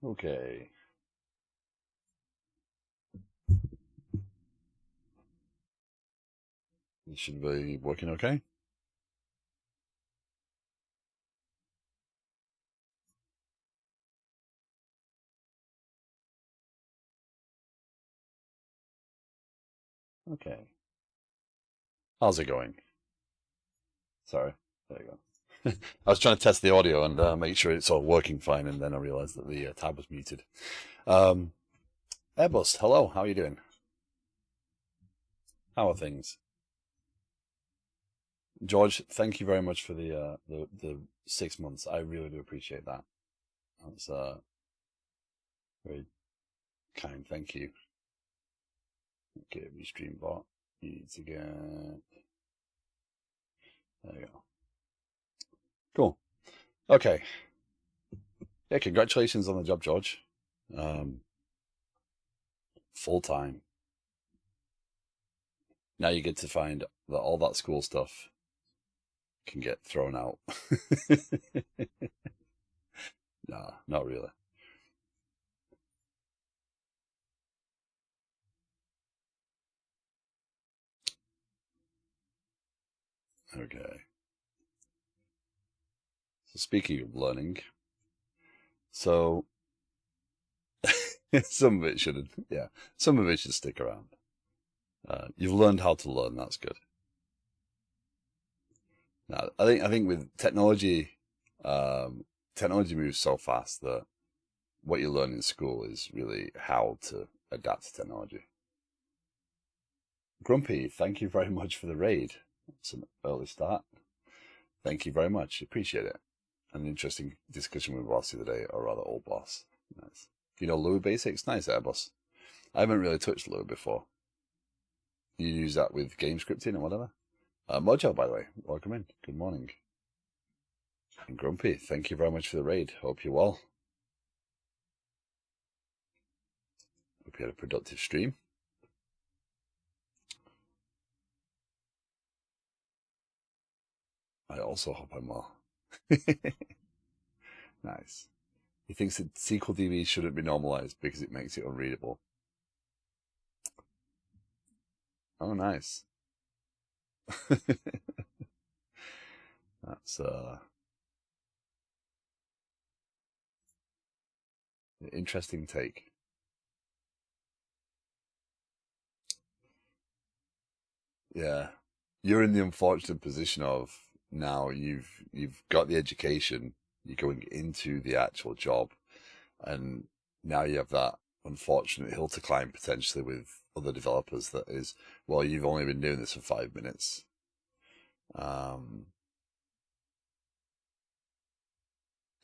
Okay. This should be working okay. Okay. How's it going? Sorry. There you go. I was trying to test the audio and make sure it's all working fine, and then I realized that the tab was muted. Um, Airbus, hello. How are you doing? How are things? George, thank you very much for the 6 months. I really do appreciate that. That's very kind. Thank you. Okay, restream bot. You need to get. There you go. Cool. Okay. Yeah, congratulations on the job, George. Full time. Now you get to find that all that school stuff can get thrown out. Nah, not really. Okay. So speaking of learning, so some of it shouldn't. Yeah, some of it should stick around. You've learned how to learn. That's good. Now, I think with technology, technology moves so fast that what you learn in school is really how to adapt to technology. Grumpy, thank you very much for the raid. It's an early start. Thank you very much. Appreciate it. An interesting discussion with boss the other day, or rather old boss. Nice. You know Lua Basics? Nice there, boss. I haven't really touched Lua before. You use that with game scripting and whatever? Mojo, by the way, welcome in. Good morning. And Grumpy, thank you very much for the raid. Hope you're well. Hope you had a productive stream. I also hope I'm well. Nice. He thinks that SQLDB shouldn't be normalized because it makes it unreadable. Oh, nice. That's an interesting take. Yeah. You're in the unfortunate position of now you've got the education, you're going into the actual job, and now you have that unfortunate hill to climb potentially with other developers that is, well, you've only been doing this for 5 minutes.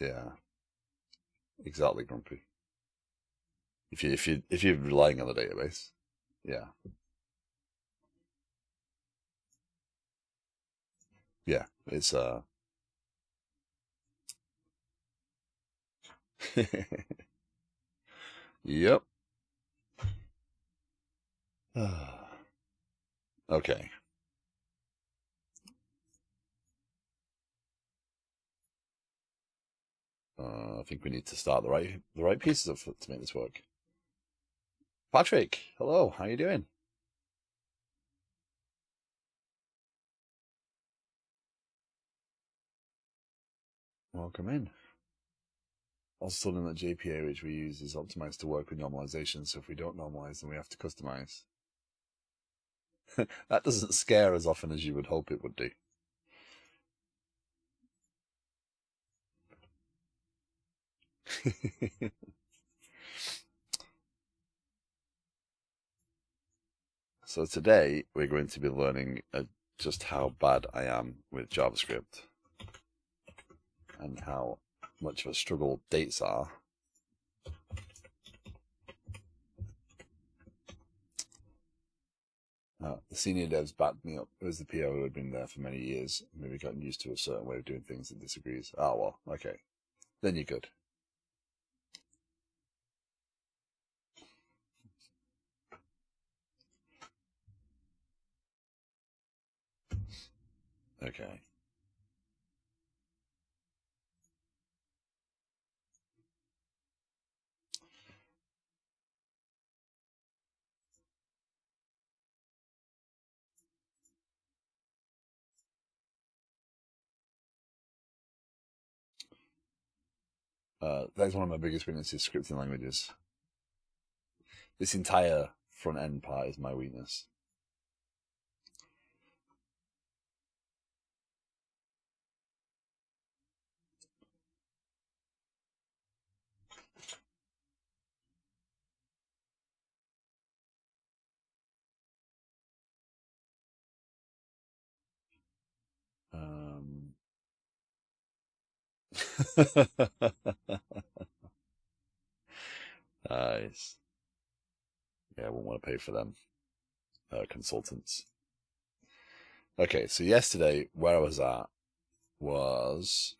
Yeah, exactly, Grumpy. If you're relying on the database, yeah, yeah, it's yep. Okay. I think we need to start the right pieces of to make this work. Patrick, hello. How you doing? Welcome in. Also told him that JPA, which we use, is optimized to work with normalization. So if we don't normalize, then we have to customize. That doesn't scare as often as you would hope it would do. So today we're going to be learning just how bad I am with JavaScript and how much of a struggle dates are. The senior devs backed me up. It was the PO who had been there for many years, maybe gotten used to a certain way of doing things and disagrees. Oh, well, okay. Then you're good. Okay. That's one of my biggest weaknesses, scripting languages. This entire front end part is my weakness. Nice. Yeah, I wouldn't want to pay for them. Consultants. Okay, so yesterday, where I was at was...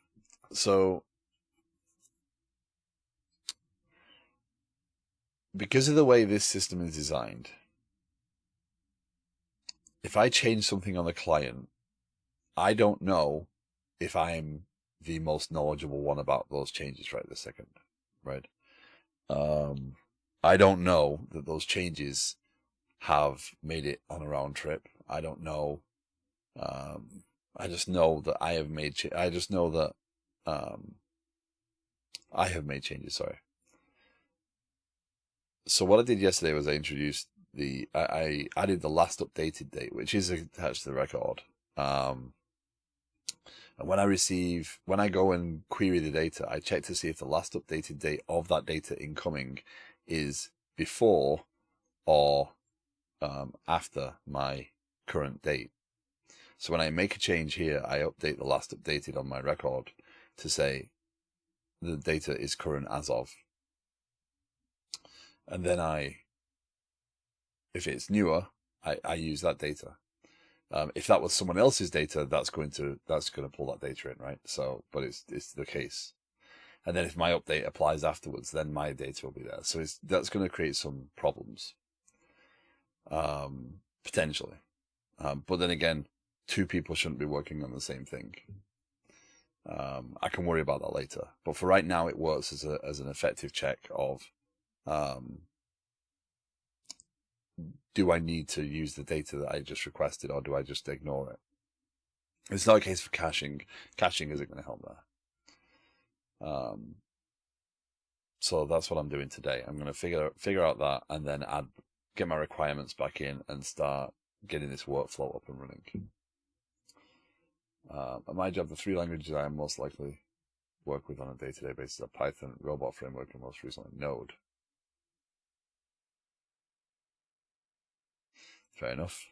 So, because of the way this system is designed, if I change something on the client, I don't know if I'm the most knowledgeable one about those changes right this second, right? I don't know that those changes have made it on a round trip. I don't know. I just know that I have made. I just know that I have made changes. Sorry. So what I did yesterday was I introduced I added the last updated date, which is attached to the record. And when I go and query the data, I check to see if the last updated date of that data incoming is before or after my current date. So when I make a change here, I update the last updated on my record to say the data is current as of. And then if it's newer, I use that data. If that was someone else's data, that's going to pull that data in, right? So, but it's the case. And then if my update applies afterwards, then my data will be there. So that's going to create some problems, potentially. But then again, two people shouldn't be working on the same thing. I can worry about that later. But for right now, it works as an effective check of, do I need to use the data that I just requested, or do I just ignore it? It's not a case for caching. Caching isn't going to help there. So that's what I'm doing today. I'm going to figure out that, and then get my requirements back in and start getting this workflow up and running. At my job, the three languages I am most likely work with on a day-to-day basis are Python, Robot Framework, and most recently Node. Fair enough.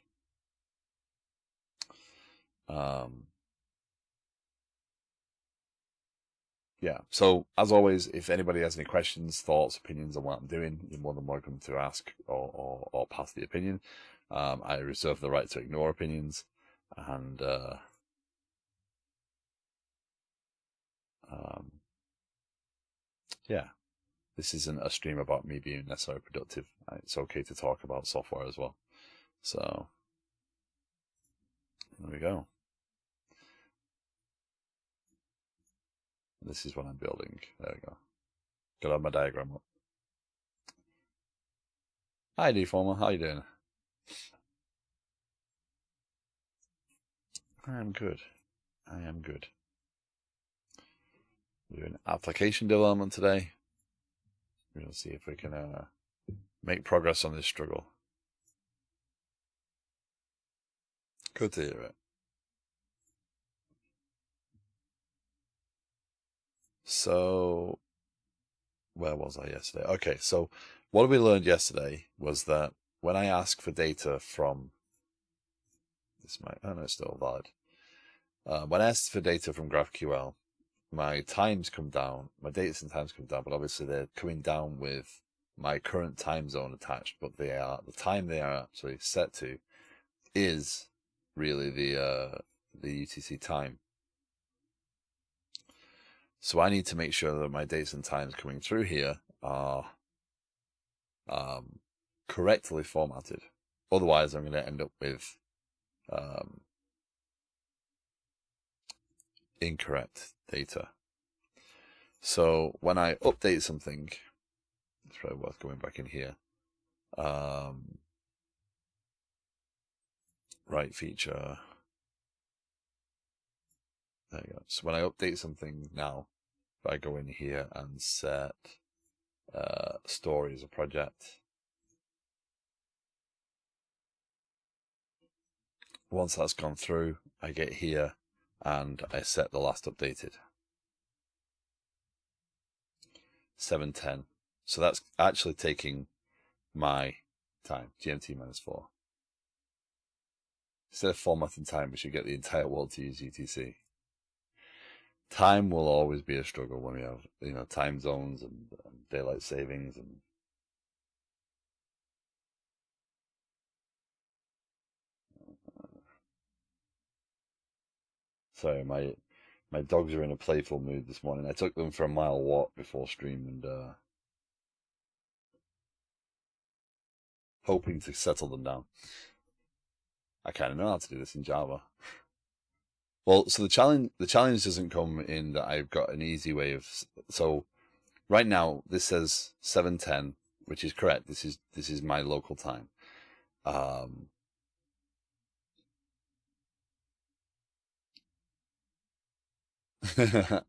Yeah, so as always, if anybody has any questions, thoughts, opinions on what I'm doing, you're more than welcome to ask or pass the opinion. I reserve the right to ignore opinions, and yeah, this isn't a stream about me being necessarily productive. It's okay to talk about software as well. So there we go. This is what I'm building. There we go. Got to have my diagram up. Hi, Deformer. How you doing? I am good. I am good. We're doing application development today. We're going to see if we can make progress on this struggle. Good to hear it. So, where was I yesterday? Okay, so what we learned yesterday was that when I ask for data from it's still valid. When I ask for data from GraphQL, my times come down, my dates and times come down, but obviously they're coming down with my current time zone attached, but the time they are actually set to is really the UTC time. So I need to make sure that my dates and times coming through here are correctly formatted. Otherwise, I'm going to end up with incorrect data. So when I update something, it's probably worth going back in here. Right feature. There you go. So when I update something now, if I go in here and set story as a project, once that's gone through, I get here and I set the last updated. 7:10. So that's actually taking my time, GMT -4. Instead of formatting time, we should get the entire world to use UTC. Time will always be a struggle when we have, time zones and daylight savings and sorry, my dogs are in a playful mood this morning. I took them for a mile walk before stream and hoping to settle them down. I kind of know how to do this in Java. Well, so the challenge doesn't come in that I've got an easy way of. So right now this says 7:10, which is correct. This is my local time.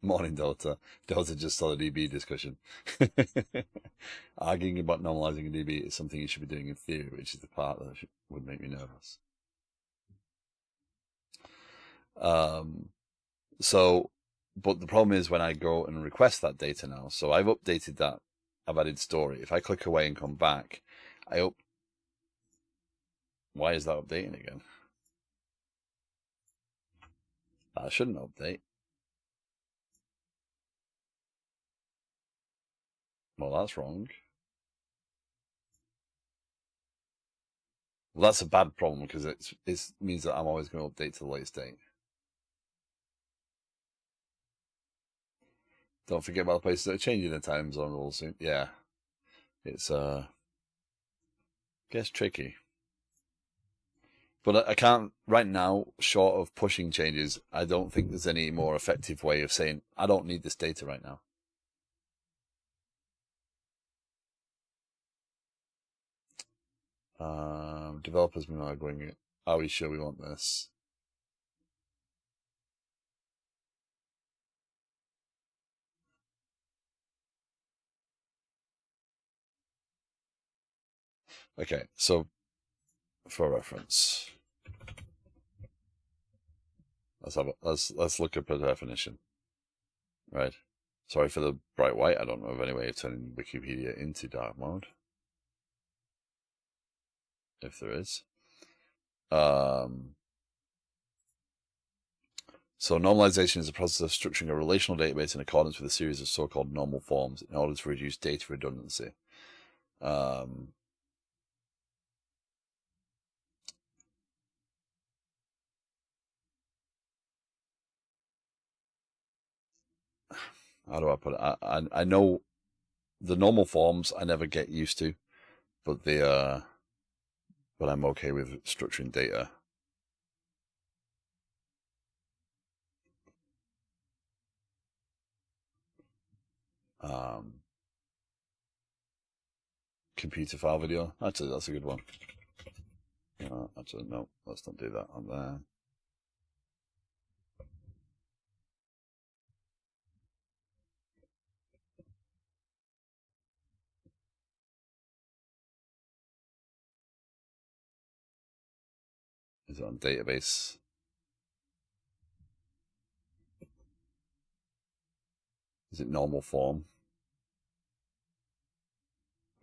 Morning, Dota. Dota just saw the DB discussion. Arguing about normalizing a DB is something you should be doing in theory, which is the part that would make me nervous. But the problem is when I go and request that data now. So I've updated that. I've added story. If I click away and come back, why is that updating again? That shouldn't update. Well, that's wrong. Well, that's a bad problem because it means that I'm always going to update to the latest date. Don't forget about the places that are changing the time zone rules soon. Yeah, it's gets tricky. But I can't right now, short of pushing changes. I don't think there's any more effective way of saying I don't need this data right now. Developers are going, are we sure we want this? Okay, so for reference, let's look up a definition. Right. Sorry for the bright white. I don't know of any way of turning Wikipedia into dark mode. If there is. So normalization is a process of structuring a relational database in accordance with a series of so-called normal forms in order to reduce data redundancy. How do I put it? I know the normal forms I never get used to, but but I'm okay with structuring data. Computer file video. Actually, that's a good one. Actually, no, let's not do that on there. Is it on database? Is it normal form?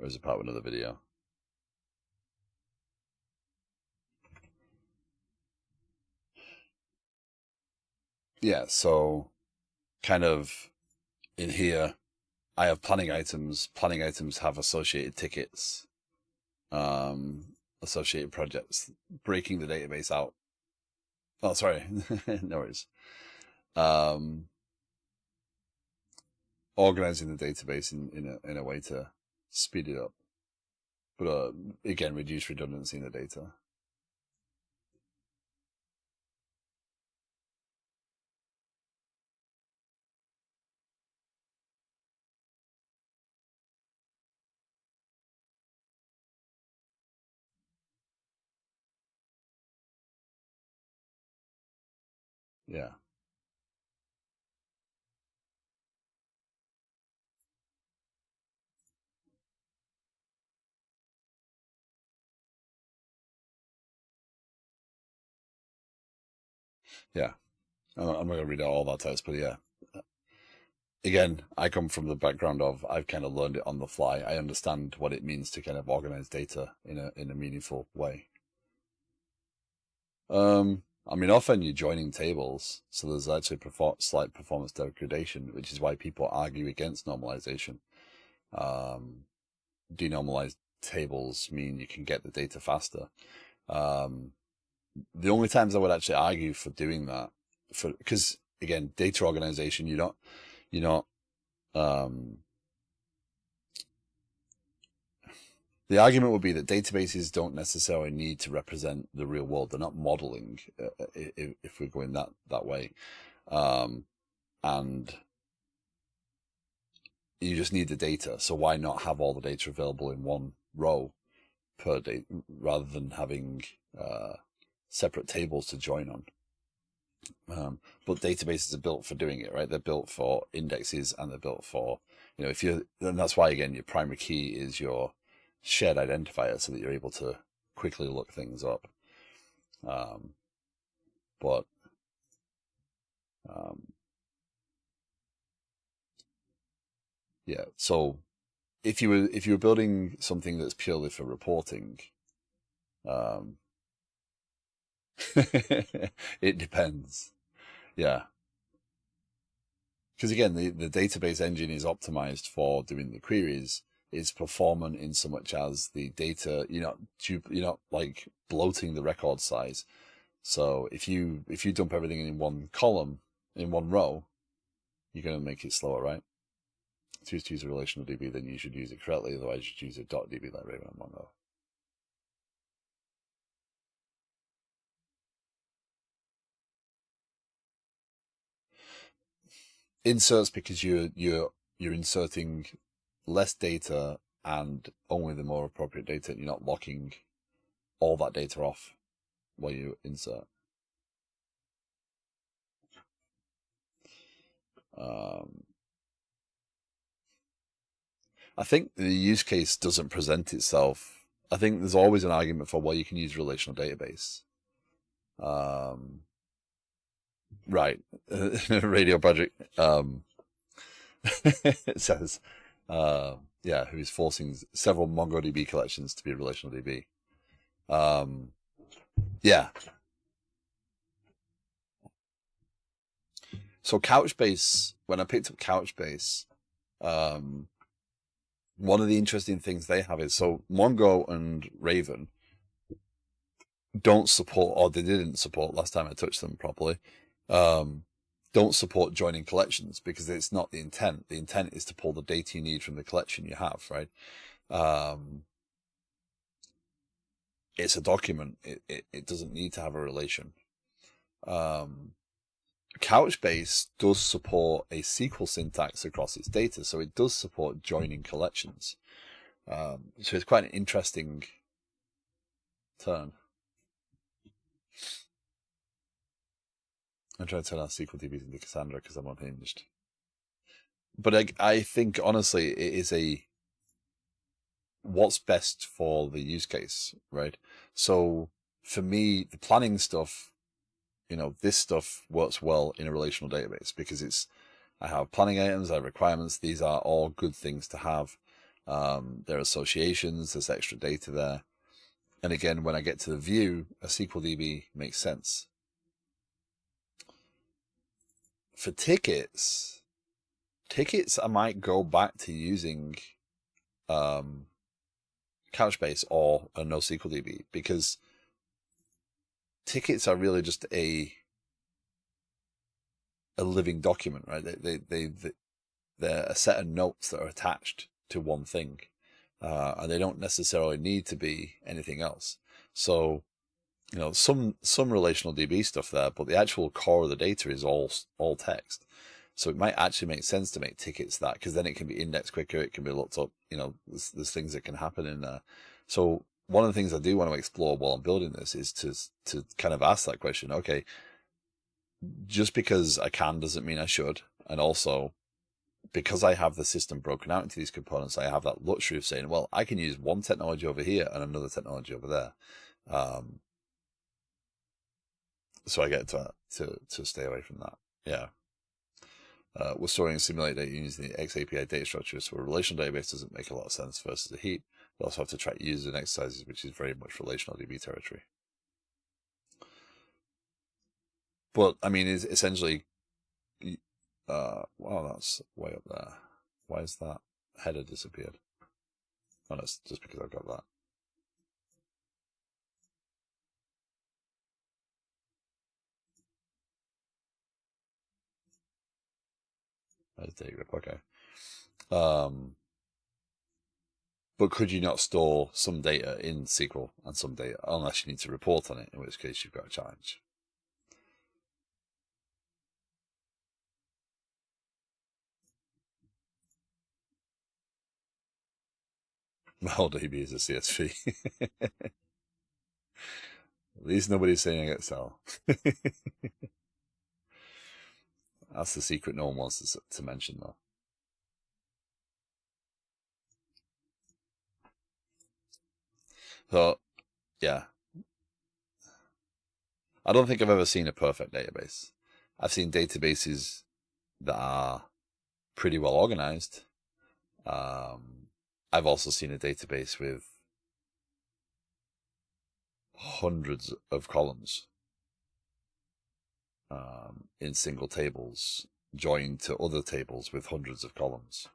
Or is it part of another video? Yeah, so kind of in here, I have planning items. Planning items have associated tickets, associated projects, breaking the database out. Oh, sorry, no worries. Organizing the database in a way to speed it up, but again, reduce redundancy in the data. Yeah. Yeah. I'm not going to read out all that text, but yeah. Again, I come from the background of I've kind of learned it on the fly. I understand what it means to kind of organize data in a meaningful way. I mean, often you're joining tables, so there's actually slight performance degradation, which is why people argue against normalization. Denormalized tables mean you can get the data faster. The only times I would actually argue for doing that, because again, data organization, you're not, the argument would be that databases don't necessarily need to represent the real world. They're not modeling, if we're going that way. And you just need the data. So why not have all the data available in one row per date rather than having separate tables to join on? But databases are built for doing it, right? They're built for indexes, and they're built for, and that's why, again, your primary key is your shared identifier so that you're able to quickly look things up. Yeah, so if you were building something that's purely for reporting, it depends. Yeah. Because again, the database engine is optimized for doing the queries. It's performant in so much as the data, you're not like bloating the record size. So if you dump everything in one column, in one row, you're going to make it slower, right? To use a relational DB, then you should use it correctly. Otherwise, you should use a .db like Raven and Mongo. Inserts, because you're inserting less data and only the more appropriate data. You're not locking all that data off while you insert. I think the use case doesn't present itself. I think there's always an argument for, well, you can use relational database. Right. Radio Project it says, who's forcing several MongoDB collections to be relational DB. Yeah. So Couchbase, when I picked up Couchbase, one of the interesting things they have is, so Mongo and Raven don't support, or they didn't support last time I touched them properly, don't support joining collections because it's not the intent. The intent is to pull the data you need from the collection you have, right? It's a document. It doesn't need to have a relation. Couchbase does support a SQL syntax across its data, so it does support joining collections. So it's quite an interesting turn. I'm trying to turn our SQL DBs into Cassandra because I'm unhinged. But I think, honestly, it is what's best for the use case, right? So for me, the planning stuff, this stuff works well in a relational database because I have planning items, I have requirements. These are all good things to have. There are associations, there's extra data there. And again, when I get to the view, a SQL DB makes sense. For tickets, I might go back to using Couchbase or a NoSQL DB because tickets are really just a living document, right? They're a set of notes that are attached to one thing, and they don't necessarily need to be anything else. So, some relational DB stuff there, but the actual core of the data is all text. So it might actually make sense to make tickets that, because then it can be indexed quicker, it can be looked up, there's things that can happen in there. So one of the things I do want to explore while I'm building this is to kind of ask that question, okay, just because I can doesn't mean I should. And also, because I have the system broken out into these components, I have that luxury of saying, well, I can use one technology over here and another technology over there. so I get to stay away from that. Yeah. We're storing and simulate data using the XAPI data structure, so a relational database doesn't make a lot of sense versus a heap. We also have to track users and exercises, which is very much relational DB territory. But I mean, is essentially, wow, that's way up there. Why is that header disappeared? Oh, that's just because I've got that. That's data grip. Okay. But could you not store some data in SQL and some data unless you need to report on it, in which case you've got a challenge? Well, DB is a CSV. At least nobody's saying Excel. That's the secret no one wants to mention, though. So, yeah. I don't think I've ever seen a perfect database. I've seen databases that are pretty well organized. I've also seen a database with hundreds of columns in single tables joined to other tables with hundreds of columns.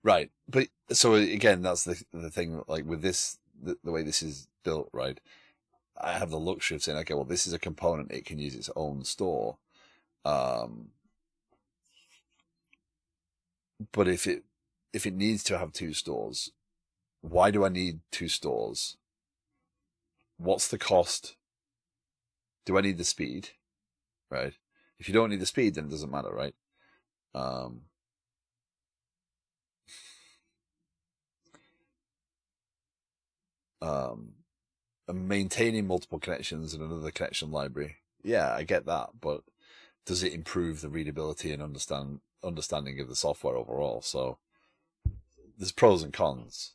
Right. But so again, that's the thing, like with this, the way this is built, right? I have the luxury of saying, okay, well, this is a component, it can use its own store. But if it needs to have two stores, why do I need two stores? What's the cost? Do I need the speed? Right? If you don't need the speed, then it doesn't matter, right? And maintaining multiple connections in another connection library. Yeah, I get that, but does it improve the readability and understanding of the software overall? So there's pros and cons.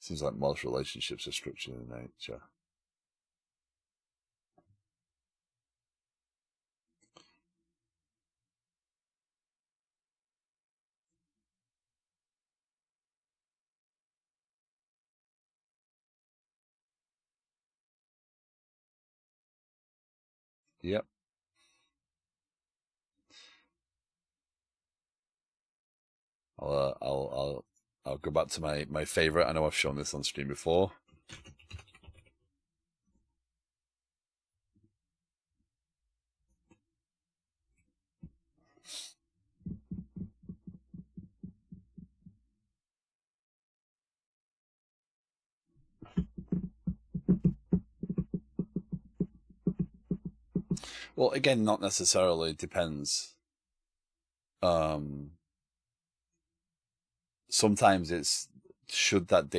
Seems like most relationships are structured in nature. Yep. I'll go back to my favorite. I know I've shown this on stream before. Well, again, not necessarily. Depends. Sometimes it's is that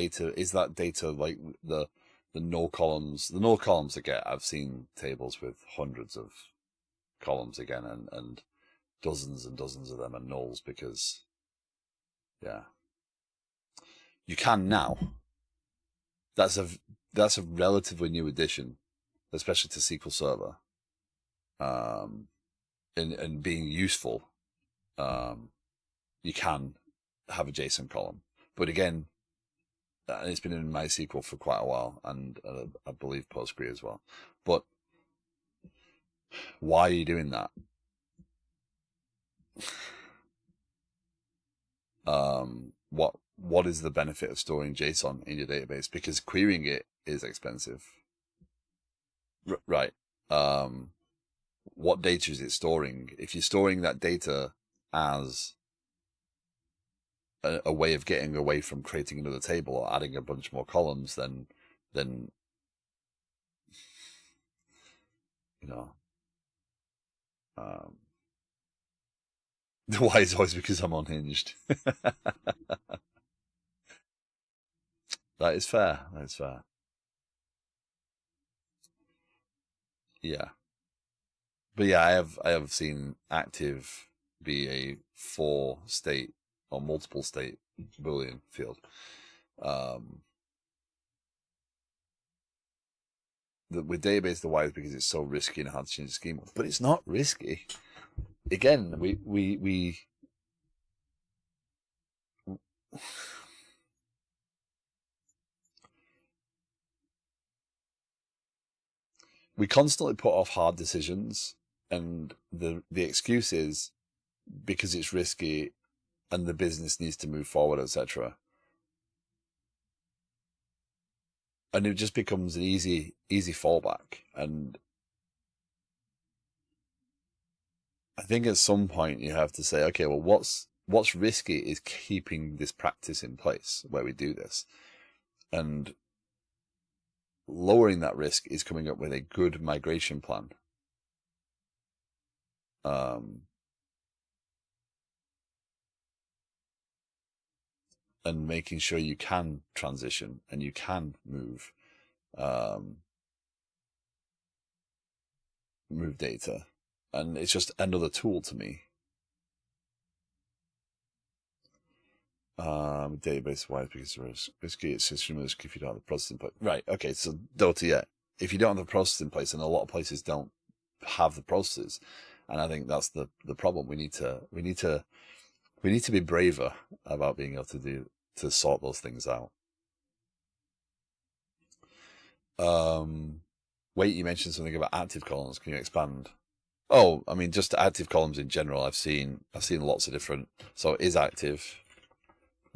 data like the null columns? The null columns I've seen tables with hundreds of columns again, and dozens and dozens of them are nulls because, yeah, you can now. That's a relatively new addition, especially to SQL Server. And being useful, you can have a JSON column. But again, it's been in MySQL for quite a while, and I believe Postgre as well. But why are you doing that? What is the benefit of storing JSON in your database? Because querying it is expensive. Right. What data is it storing? If you're storing that data as a way of getting away from creating another table or adding a bunch more columns, then you know, why is always because I'm unhinged. That is fair. That is fair. Yeah, but yeah, I have seen active be a 4-state or multiple state Boolean field. With database, the why is because it's so risky and hard to change the schema. But it's not risky. Again, we constantly put off hard decisions, and the excuse is because it's risky and the business needs to move forward, etc. And it just becomes an easy fallback. And I think at some point you have to say, okay, well, what's risky is keeping this practice in place where we do this, and lowering that risk is coming up with a good migration plan. And making sure you can transition and you can move data. And it's just another tool to me. Database wise because it's risky. It's extremely risky if you don't have the process in place. Right. Okay. So Dota, yeah. If you don't have the process in place, and a lot of places don't have the processes, and I think that's the problem. We need to be braver about being able to sort those things out. Wait, you mentioned something about active columns. Can you expand? Oh, I mean, just active columns in general. I've seen lots of different. So is active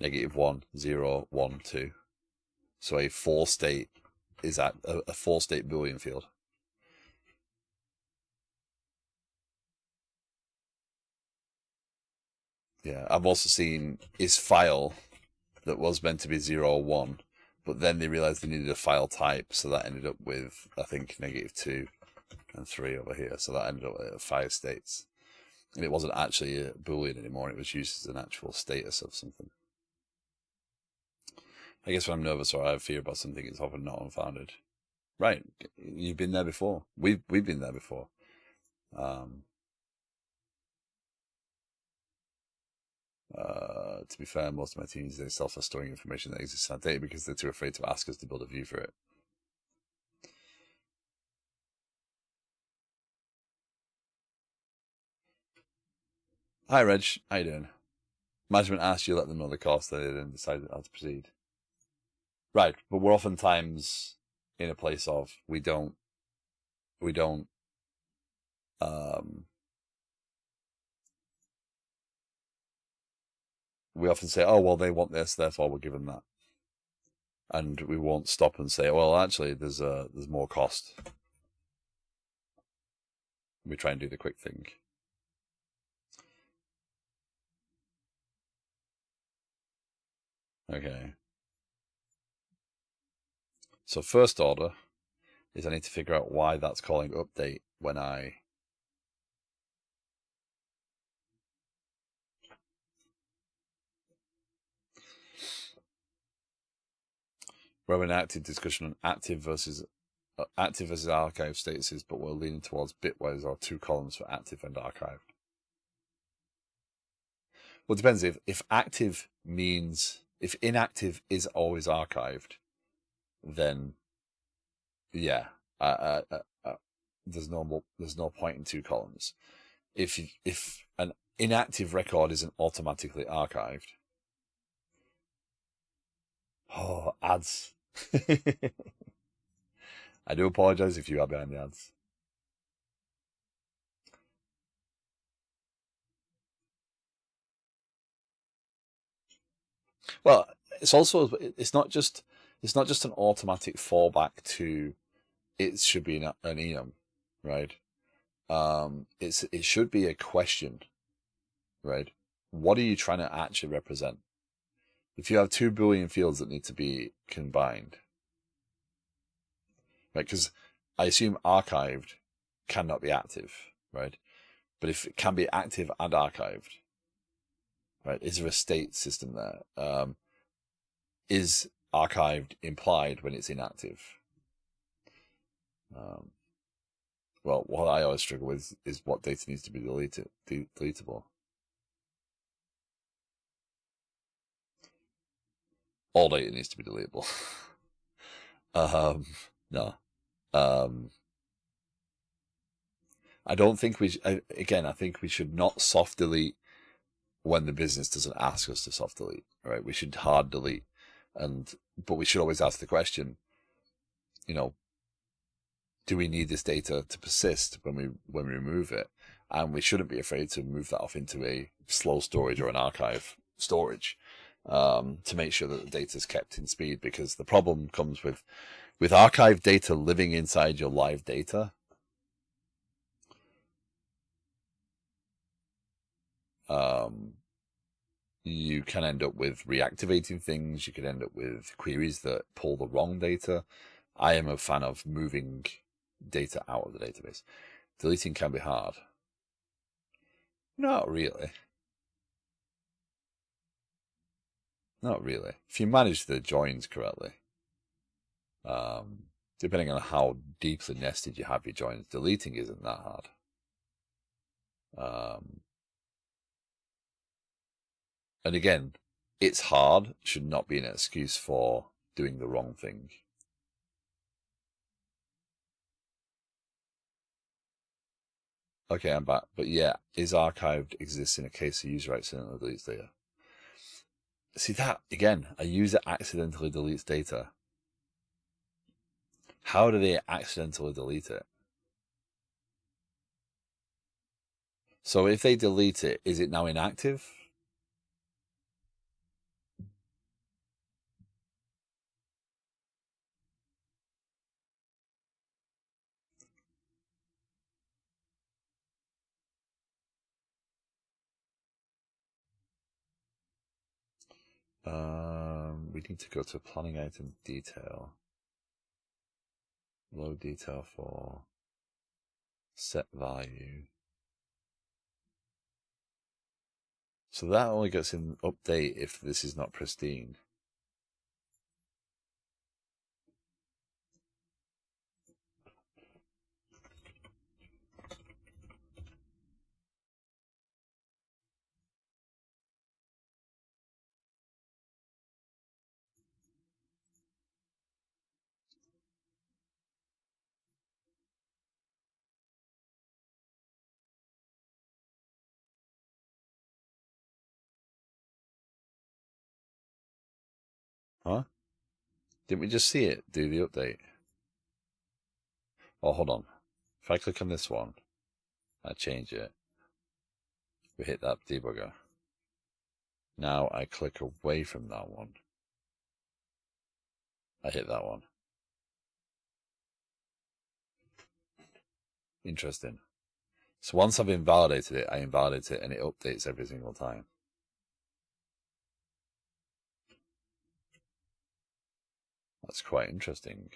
-1, 0, 1, 2. So a 4-state is a 4-state Boolean field. Yeah, I've also seen is file that was meant to be 0 or 1, but then they realized they needed a file type, so that ended up with, I think, -2 and 3 over here. So that ended up with 5 states. And it wasn't actually a Boolean anymore. It was used as an actual status of something. I guess when I'm nervous or I have fear about something, it's often not unfounded. Right. You've been there before. We've been there before. To be fair, most of my teams, they self are storing information that exists in our data because they're too afraid to ask us to build a view for it. Hi, Reg. How you doing? Management asked you, let them know the cost, they then decided how to proceed. Right, but we're oftentimes in a place of we don't we often say, oh well, they want this, therefore we'll give them that, and we won't stop and say, well, actually, there's more cost. We try and do the quick thing. Okay. So first order is I need to figure out why that's calling update when we're in active discussion on active versus archive statuses, but we're leaning towards bitwise or 2 columns for active and archived. Well, it depends. If active means, if inactive is always archived, then yeah, there's no point in 2 columns. If an inactive record isn't automatically archived, oh, ads. I do apologize if you are behind the ads. Well, it's also it's not just an automatic fallback to it should be an enum, right? It should be a question, right? What are you trying to actually represent? If you have 2 Boolean fields that need to be combined, right? Because I assume archived cannot be active, right? But if it can be active and archived, right? Is there a state system there? Is archived implied when it's inactive? Well, what I always struggle with is what data needs to be deletable. all data needs to be deletable. No. I don't think again, I think we should not soft delete when the business doesn't ask us to soft delete, right? We should hard delete. But we should always ask the question, do we need this data to persist when we remove it? And we shouldn't be afraid to move that off into a slow storage or an archive storage, to make sure that the data is kept in speed, because the problem comes with archive data living inside your live data. You can end up with reactivating things. You could end up with queries that pull the wrong data. I am a fan of moving data out of the database. Deleting can be hard. Not really. Not really. If you manage the joins correctly, depending on how deeply nested you have your joins, deleting isn't that hard. And again, it's hard should not be an excuse for doing the wrong thing. Okay, I'm back. But yeah, is archived exists in a case a user accidentally deletes data. See that, again, a user accidentally deletes data. How do they accidentally delete it? So if they delete it, is it now inactive? We need to go to planning item detail. Load detail for set value. So that only gets in update if this is not pristine. Huh? Didn't we just see it do the update? Oh, hold on. If I click on this one, I change it. We hit that debugger. Now I click away from that one. I hit that one. Interesting. So once I've invalidated it, I invalidate it and it updates every single time. That's quite interesting.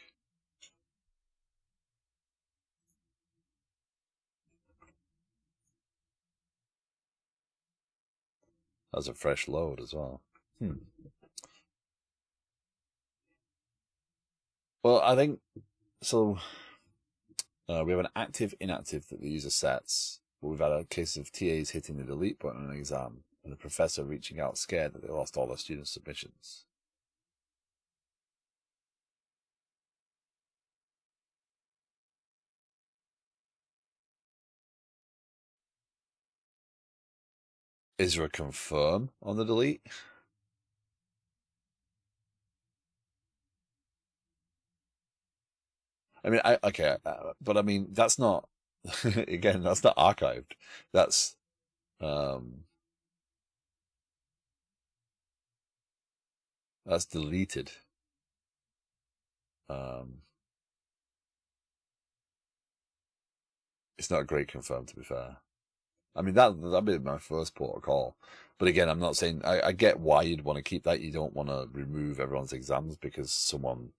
That's a fresh load as well. Well, I think so. We have an active, inactive that the user sets. But we've had a case of TAs hitting the delete button in an exam and the professor reaching out scared that they lost all their student submissions. Is there a confirm on the delete? I mean, but I mean, that's not, again, that's not archived. That's deleted. It's not a great confirm, to be fair. I mean, that'd be my first port of call. But again, I'm not saying, I get why you'd want to keep that. You don't want to remove everyone's exams because someone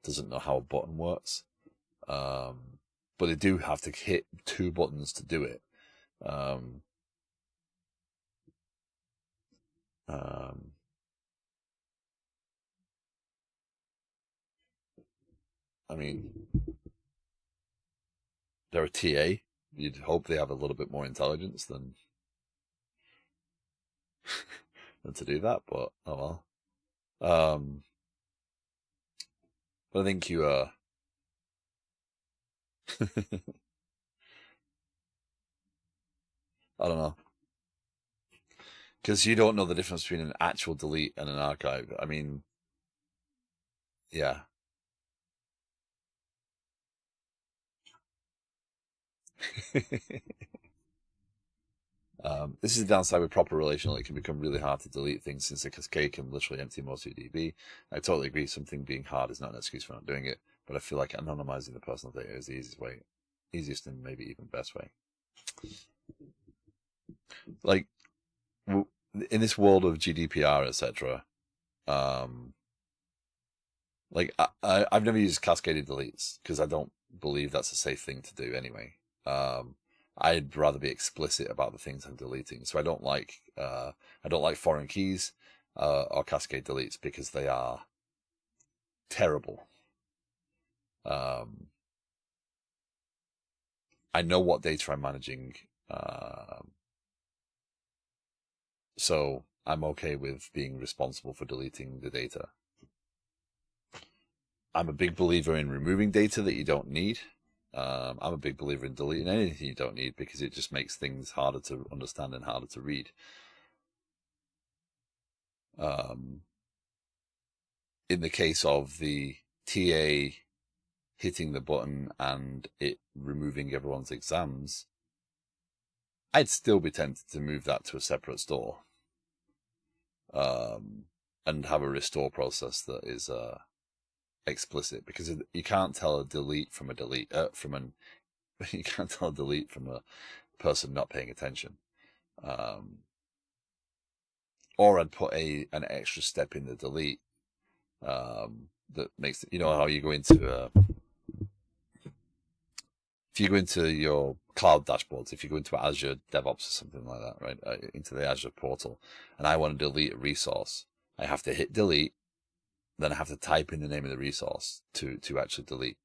doesn't know how a button works. But they do have to hit 2 buttons to do it. I mean, they're a TA. You'd hope they have a little bit more intelligence than to do that, but oh well. But I think you, I don't know. Because you don't know the difference between an actual delete and an archive. I mean, yeah. This is the downside with proper relational. It can become really hard to delete things since a cascade can literally empty most of your DB. I totally agree. Something being hard is not an excuse for not doing it, but I feel like anonymizing the personal data is the easiest and maybe even best way. Like in this world of GDPR, etc. Like I've never used cascaded deletes because I don't believe that's a safe thing to do anyway. I'd rather be explicit about the things I'm deleting. So I don't like foreign keys or cascade deletes because they are terrible. I know what data I'm managing, so I'm okay with being responsible for deleting the data. I'm a big believer in removing data that you don't need. I'm a big believer in deleting anything you don't need because it just makes things harder to understand and harder to read. In the case of the TA hitting the button and it removing everyone's exams, I'd still be tempted to move that to a separate store and have a restore process that is explicit, because you can't tell a delete from a delete you can't tell a delete from a person not paying attention. Or I'd put an extra step in the delete that makes it, you know how you go into if you go into your cloud dashboards, if you go into Azure DevOps or something like that, right, into the Azure portal, and I want to delete a resource, I have to hit delete, then I have to type in the name of the resource to actually delete.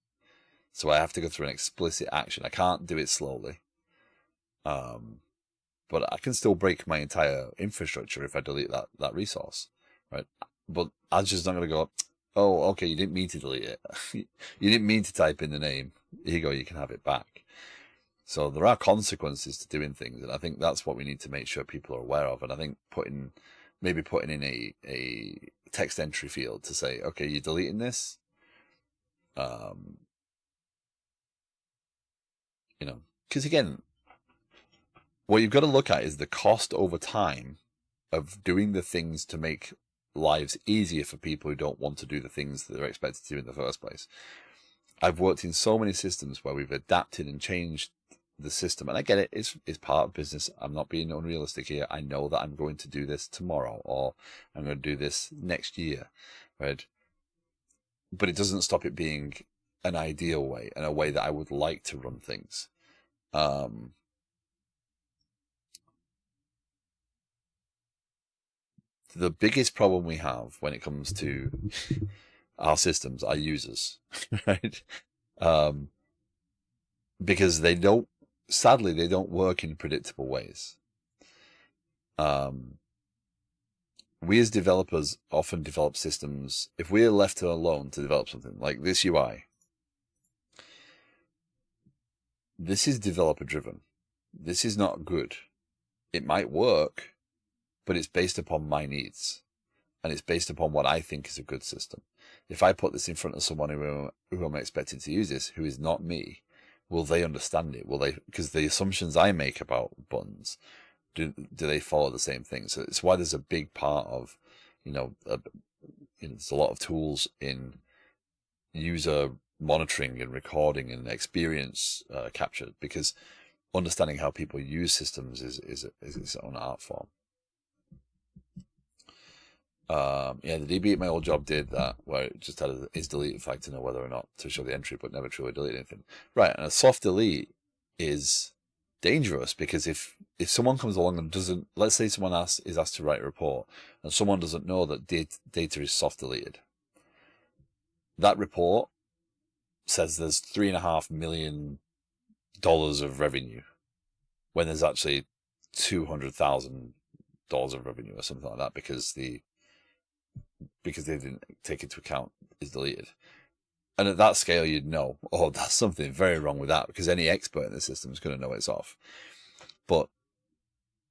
So I have to go through an explicit action. I can't do it slowly. But I can still break my entire infrastructure if I delete that resource, right? But Azure's not going to go, oh, okay, you didn't mean to delete it. You didn't mean to type in the name. Here you go, you can have it back. So there are consequences to doing things, and I think that's what we need to make sure people are aware of. And I think maybe putting in a text entry field to say, okay, you're deleting this, you know, because again, what you've got to look at is the cost over time of doing the things to make lives easier for people who don't want to do the things that they're expected to do in the first place. I've worked in so many systems where we've adapted and changed the system, and I get it, it's part of business. I'm not being unrealistic here. I know that I'm going to do this tomorrow, or I'm going to do this next year, right? But it doesn't stop it being an ideal way and a way that I would like to run things. The biggest problem we have when it comes to our systems are users, right? Because sadly, they don't work in predictable ways. We as developers often develop systems, if we're left alone to develop something like this UI, this is developer driven. This is not good. It might work, but it's based upon my needs, and it's based upon what I think is a good system. If I put this in front of someone who I'm expecting to use this, who is not me, will they understand it? Will they? Because the assumptions I make about buttons, do they follow the same thing? So it's why there's a big part of, there's a lot of tools in user monitoring and recording and experience capture, because understanding how people use systems is its own art form. The DB at my old job did that, where it just had a is delete flag to know whether or not to show the entry, but never truly delete anything. Right, and a soft delete is dangerous, because if someone comes along and doesn't, let's say someone is asked to write a report, and someone doesn't know that data is soft deleted, that report says there's $3.5 million of revenue, when there's actually $200,000 of revenue or something like that, because they didn't take into account is deleted. And at that scale, you'd know, oh, that's something very wrong with that, because any expert in the system is going to know it's off. But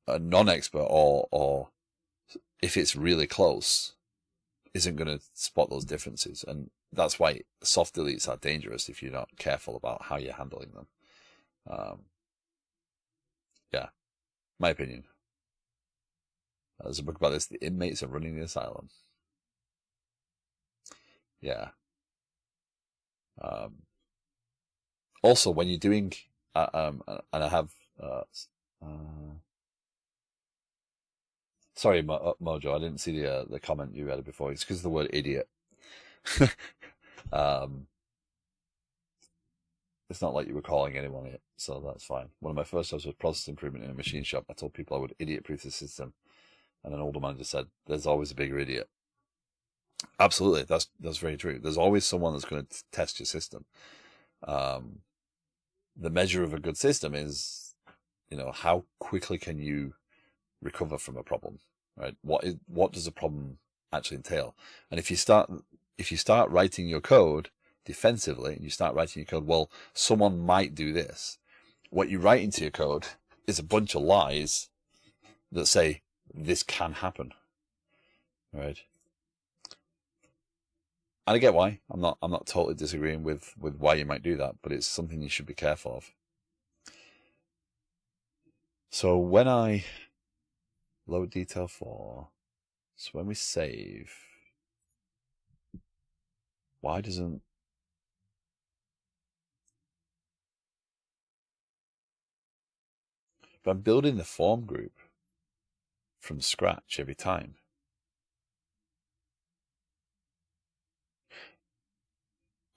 a non-expert, or if it's really close, isn't going to spot those differences. And that's why soft deletes are dangerous if you're not careful about how you're handling them. Yeah, my opinion. There's a book about this. The inmates are running the asylum. Yeah. Also, when you're doing, and I have, sorry, Mojo, I didn't see the comment you had before. It's because of the word idiot. It's not like you were calling anyone it, so that's fine. One of my first jobs was process improvement in a machine shop. I told people I would idiot-proof the system, and an older manager said, "There's always a bigger idiot." Absolutely, that's very true. There's always someone that's going to test your system. The measure of a good system is, how quickly can you recover from a problem, right? What does a problem actually entail? And if you start writing your code defensively, and you start writing your code, well, someone might do this. What you write into your code is a bunch of lies that say this can happen, right? And I get why. I'm not totally disagreeing with why you might do that, but it's something you should be careful of. So when I load detail 4, so when we save, why doesn't if I'm building the form group from scratch every time,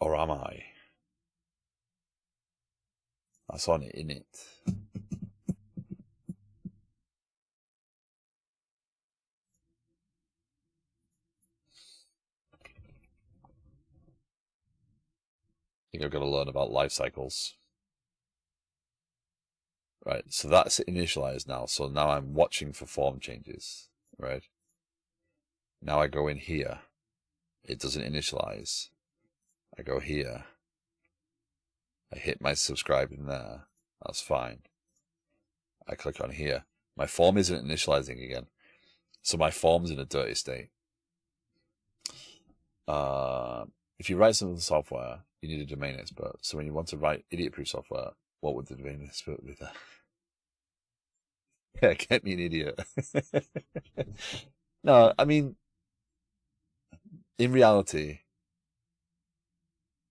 or am I? That's on it, innit? I think I've got to learn about life cycles. Right, so that's initialized now. So now I'm watching for form changes, right? Now I go in here. It doesn't initialize. I go here. I hit my subscribe in there. That's fine. I click on here. My form isn't initializing again. So my form's in a dirty state. If you write some of the software, you need a domain expert. So when you want to write idiot-proof software, what would the domain expert be there? Yeah, get me an idiot. No, I mean, in reality,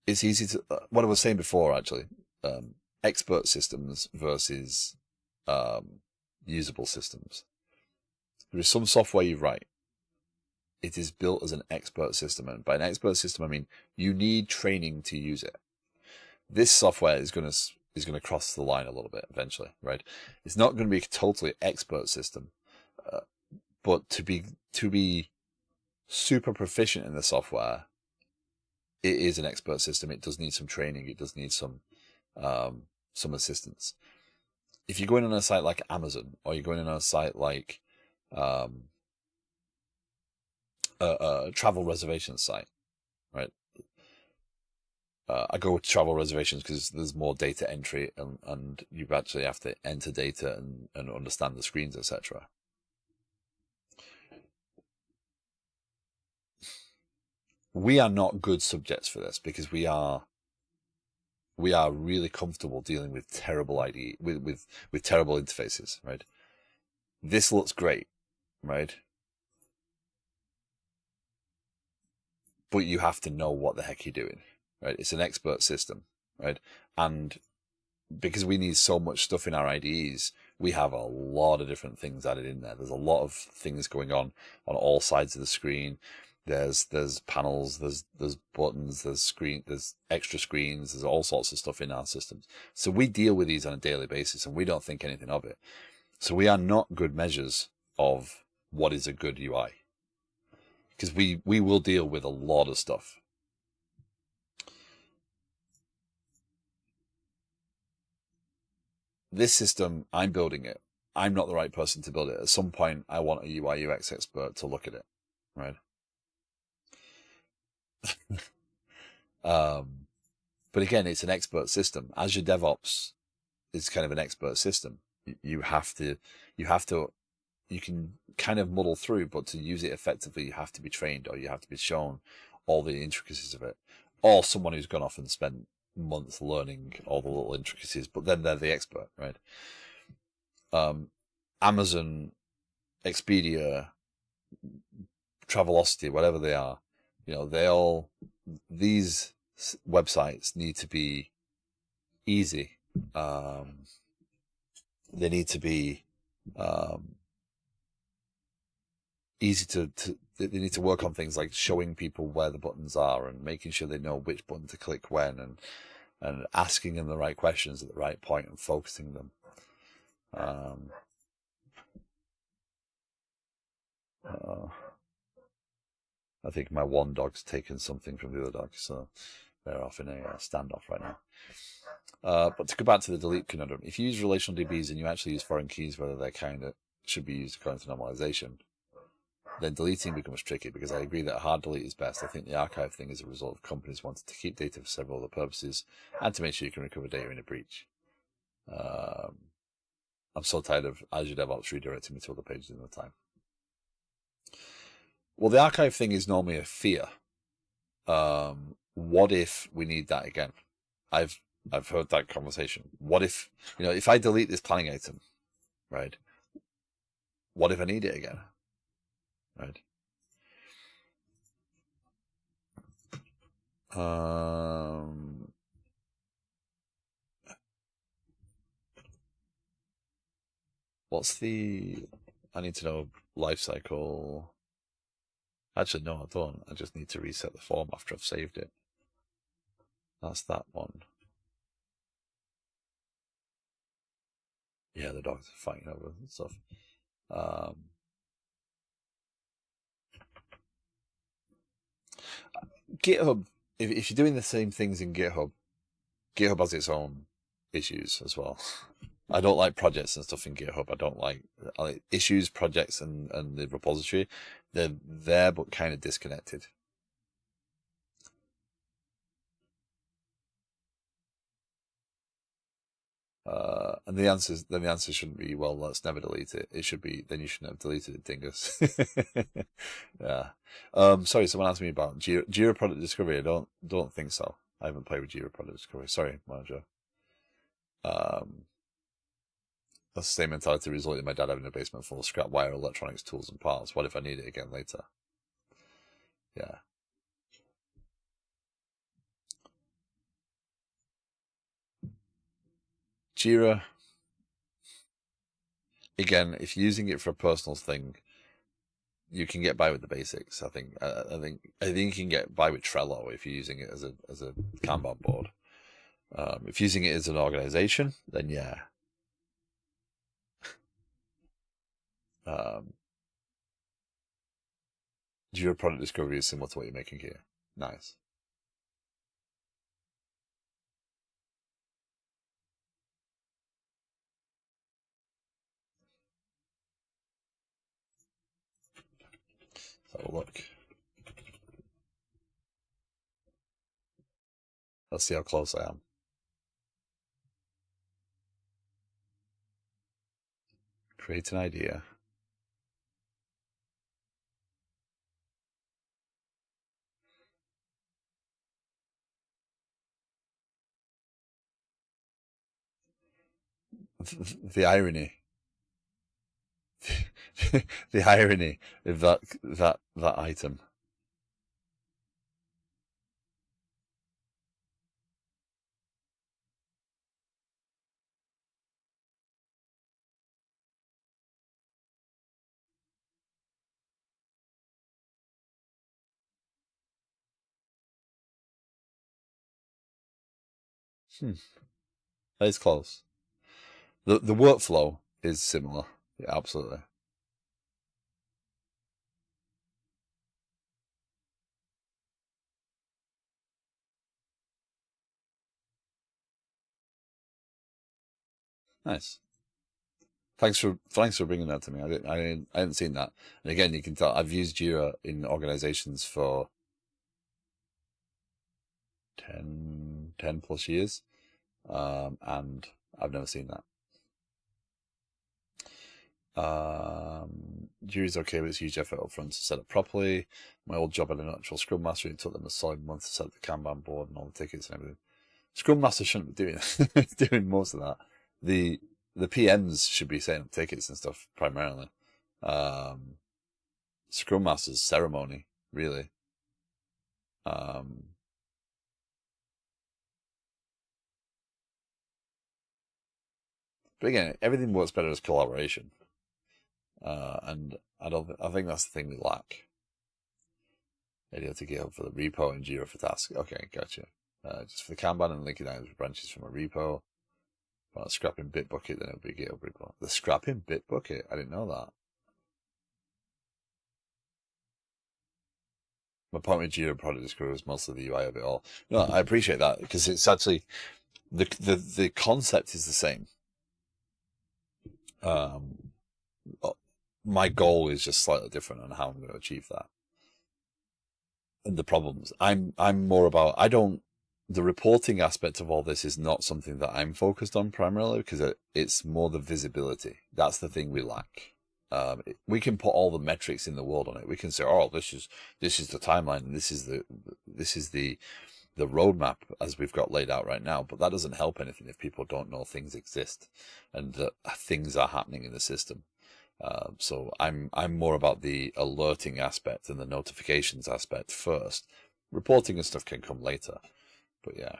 it's easy to, what I was saying before, actually, expert systems versus usable systems. There is some software you write. It is built as an expert system. And by an expert system, I mean, you need training to use it. This software is going to cross the line a little bit eventually, right? It's not going to be a totally expert system, but to be super proficient in the software, it is an expert system. It does need some training. It does need some assistance. If you're going on a site like Amazon, or you're going on a site like a travel reservation site, right? I go with travel reservations because there's more data entry, and you actually have to enter data and understand the screens, etc. We are not good subjects for this because we are really comfortable dealing with terrible with terrible interfaces, right? This looks great, right? But you have to know what the heck you're doing, right? It's an expert system, right? And because we need so much stuff in our IDEs, we have a lot of different things added in there. There's a lot of things going on all sides of the screen. There's panels, there's buttons, there's extra screens, there's all sorts of stuff in our systems. So we deal with these on a daily basis, and we don't think anything of it. So we are not good measures of what is a good UI, because we will deal with a lot of stuff. This system, I'm building it. I'm not the right person to build it. At some point, I want a UI UX expert to look at it, right? But again, it's an expert system. Azure DevOps is kind of an expert system. You have to, you can kind of muddle through, but to use it effectively, you have to be trained, or you have to be shown all the intricacies of it, or someone who's gone off and spent months learning all the little intricacies, but then they're the expert, right? Amazon, Expedia, Travelocity, whatever they are, these websites need to be easy. They need to be easy to they need to work on things like showing people where the buttons are and making sure they know which button to click when, and asking them the right questions at the right point and focusing them. I think my one dog's taken something from the other dog, so they're off in a standoff right now. But to go back to the delete conundrum, if you use relational DBs and you actually use foreign keys, whether they kind of should be used according to normalization, then deleting becomes tricky, because I agree that a hard delete is best. I think the archive thing is a result of companies wanting to keep data for several other purposes and to make sure you can recover data in a breach. I'm so tired of Azure DevOps redirecting me to other pages in the time. Well, the archive thing is normally a fear. What if we need that again? I've heard that conversation. What if, if I delete this planning item, right? What if I need it again? Right. What's the, I need to know lifecycle. Actually, no, I don't. I just need to reset the form after I've saved it. That's that one. Yeah, the dogs are fighting over stuff. GitHub, if you're doing the same things in GitHub, GitHub has its own issues as well. I don't like projects and stuff in GitHub. I like issues, projects, and the repository. They're there, but kind of disconnected. And the answer shouldn't be, well, let's never delete it. It should be, then you shouldn't have deleted it, dingus. Yeah. Sorry, someone asked me about Jira Product Discovery. I don't think so. I haven't played with Jira Product Discovery. Sorry, manager. That's the same mentality resulting in my dad having a basement full of scrap wire, electronics, tools, and parts. What if I need it again later? Yeah. Jira, again, if you're using it for a personal thing, you can get by with the basics. I think you can get by with Trello if you're using it as a Kanban board. If using it as an organization, then yeah. Jira Product Discovery is similar to what you're making here. Nice. Let's have a look. Let's see how close I am. Create an idea. The irony. The irony of that item. That is close. The workflow is similar. Yeah, absolutely. Nice. Thanks for bringing that to me. I hadn't seen that. And again, you can tell I've used Jira in organizations for 10 plus years. And I've never seen that. Jury's okay, but it's huge effort up front to set up properly. My old job had an actual Scrum Master, and it took them a solid month to set up the Kanban board and all the tickets and everything. Scrum Master shouldn't be doing most of that. The PMs should be setting up tickets and stuff primarily. Scrum Master's ceremony, really. But again, everything works better as collaboration. And I think that's the thing we lack. Idea to GitHub for the repo and Jira for tasks. Okay, gotcha. Just for the Kanban and linking items with branches from a repo. Well, scrapping Bitbucket, then it'll be GitHub repo. The scrapping Bitbucket? I didn't know that. My point with Jira product discovery was mostly the UI of it all. No, I appreciate that because it's actually the concept is the same. My goal is just slightly different on how I'm going to achieve that. And the problems. I'm more about, the reporting aspect of all this is not something that I'm focused on primarily because it's more the visibility. That's the thing we lack. We can put all the metrics in the world on it. We can say, oh, this is the timeline and this is the roadmap as we've got laid out right now. But that doesn't help anything if people don't know things exist and that things are happening in the system. So I'm more about the alerting aspect and the notifications aspect first. Reporting and stuff can come later. But yeah.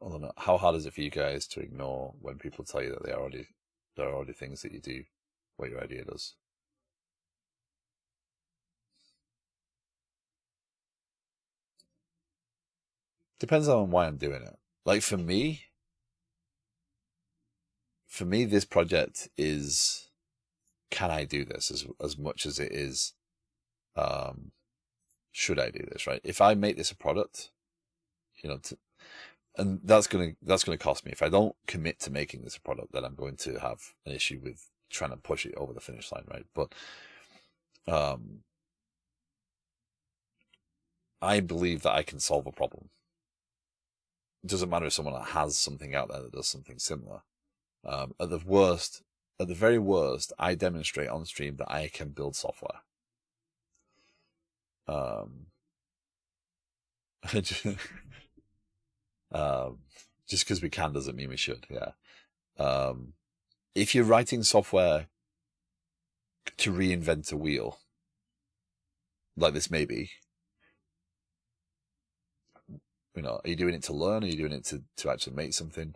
I don't know. How hard is it for you guys to ignore when people tell you that there are already things that you do what your idea does? Depends on why I'm doing it. Like for me, this project is, can I do this as much as it is, should I do this, right? If I make this a product, and that's going to cost me. If I don't commit to making this a product, then I'm going to have an issue with trying to push it over the finish line, right? But I believe that I can solve a problem. It doesn't matter if someone has something out there that does something similar. At the very worst, I demonstrate on stream that I can build software. Just because we can doesn't mean we should. Yeah. If you're writing software to reinvent a wheel, like this may be, are you doing it to learn? Are you doing it to actually make something?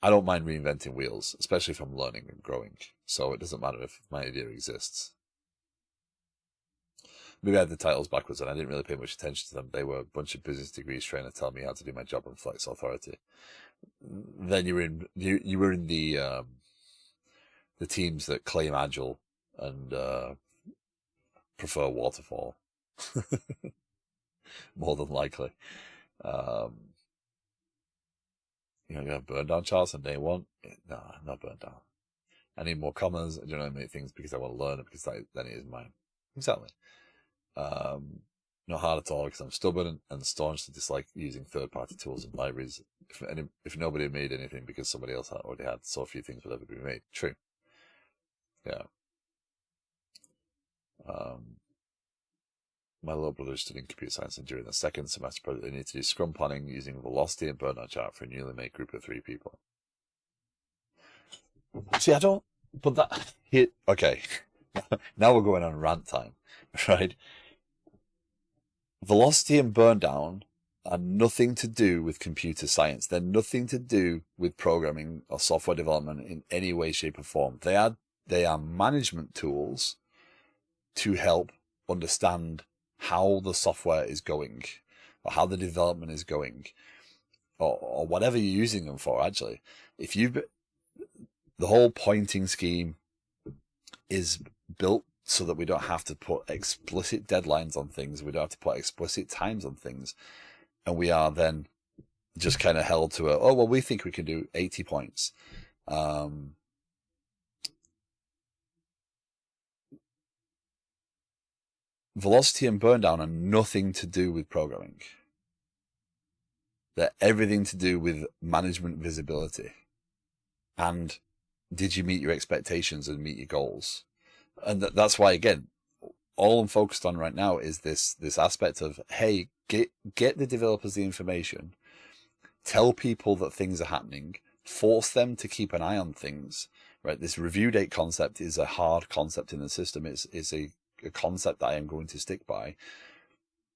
I don't mind reinventing wheels, especially if I'm learning and growing. So it doesn't matter if my idea exists. Maybe I had the titles backwards and I didn't really pay much attention to them. They were a bunch of business degrees trying to tell me how to do my job and flex authority. Then you were in the teams that claim agile and prefer waterfall. More than likely. You have burn down charts on day one. No, not burn down. I need more commas. I don't know many things because I want to learn it because then it is mine. Exactly. Not hard at all because I'm stubborn and staunch to dislike using third-party tools and libraries. If nobody made anything because somebody else already had, so few things would ever be made. True. Yeah. My little brother is studying computer science, and during the second semester, they need to do scrum planning using velocity and burnout chart for a newly made group of 3 people. See, I don't. But that hit. Okay, now we're going on rant time, right? Velocity and burn down are nothing to do with computer science. They're nothing to do with programming or software development in any way, shape, or form. They are management tools to help understand how the software is going, or how the development is going, or whatever you're using them for. Actually, the whole pointing scheme is built so that we don't have to put explicit deadlines on things. We don't have to put explicit times on things, and we are then just kind of held to we think we can do 80 points. velocity and burn down are nothing to do with programming. They're everything to do with management visibility. And did you meet your expectations and meet your goals? And that's why, again, all I'm focused on right now is this aspect of, hey, get the developers the information, tell people that things are happening, force them to keep an eye on things, right? This review date concept is a hard concept in the system. It's a concept that I am going to stick by.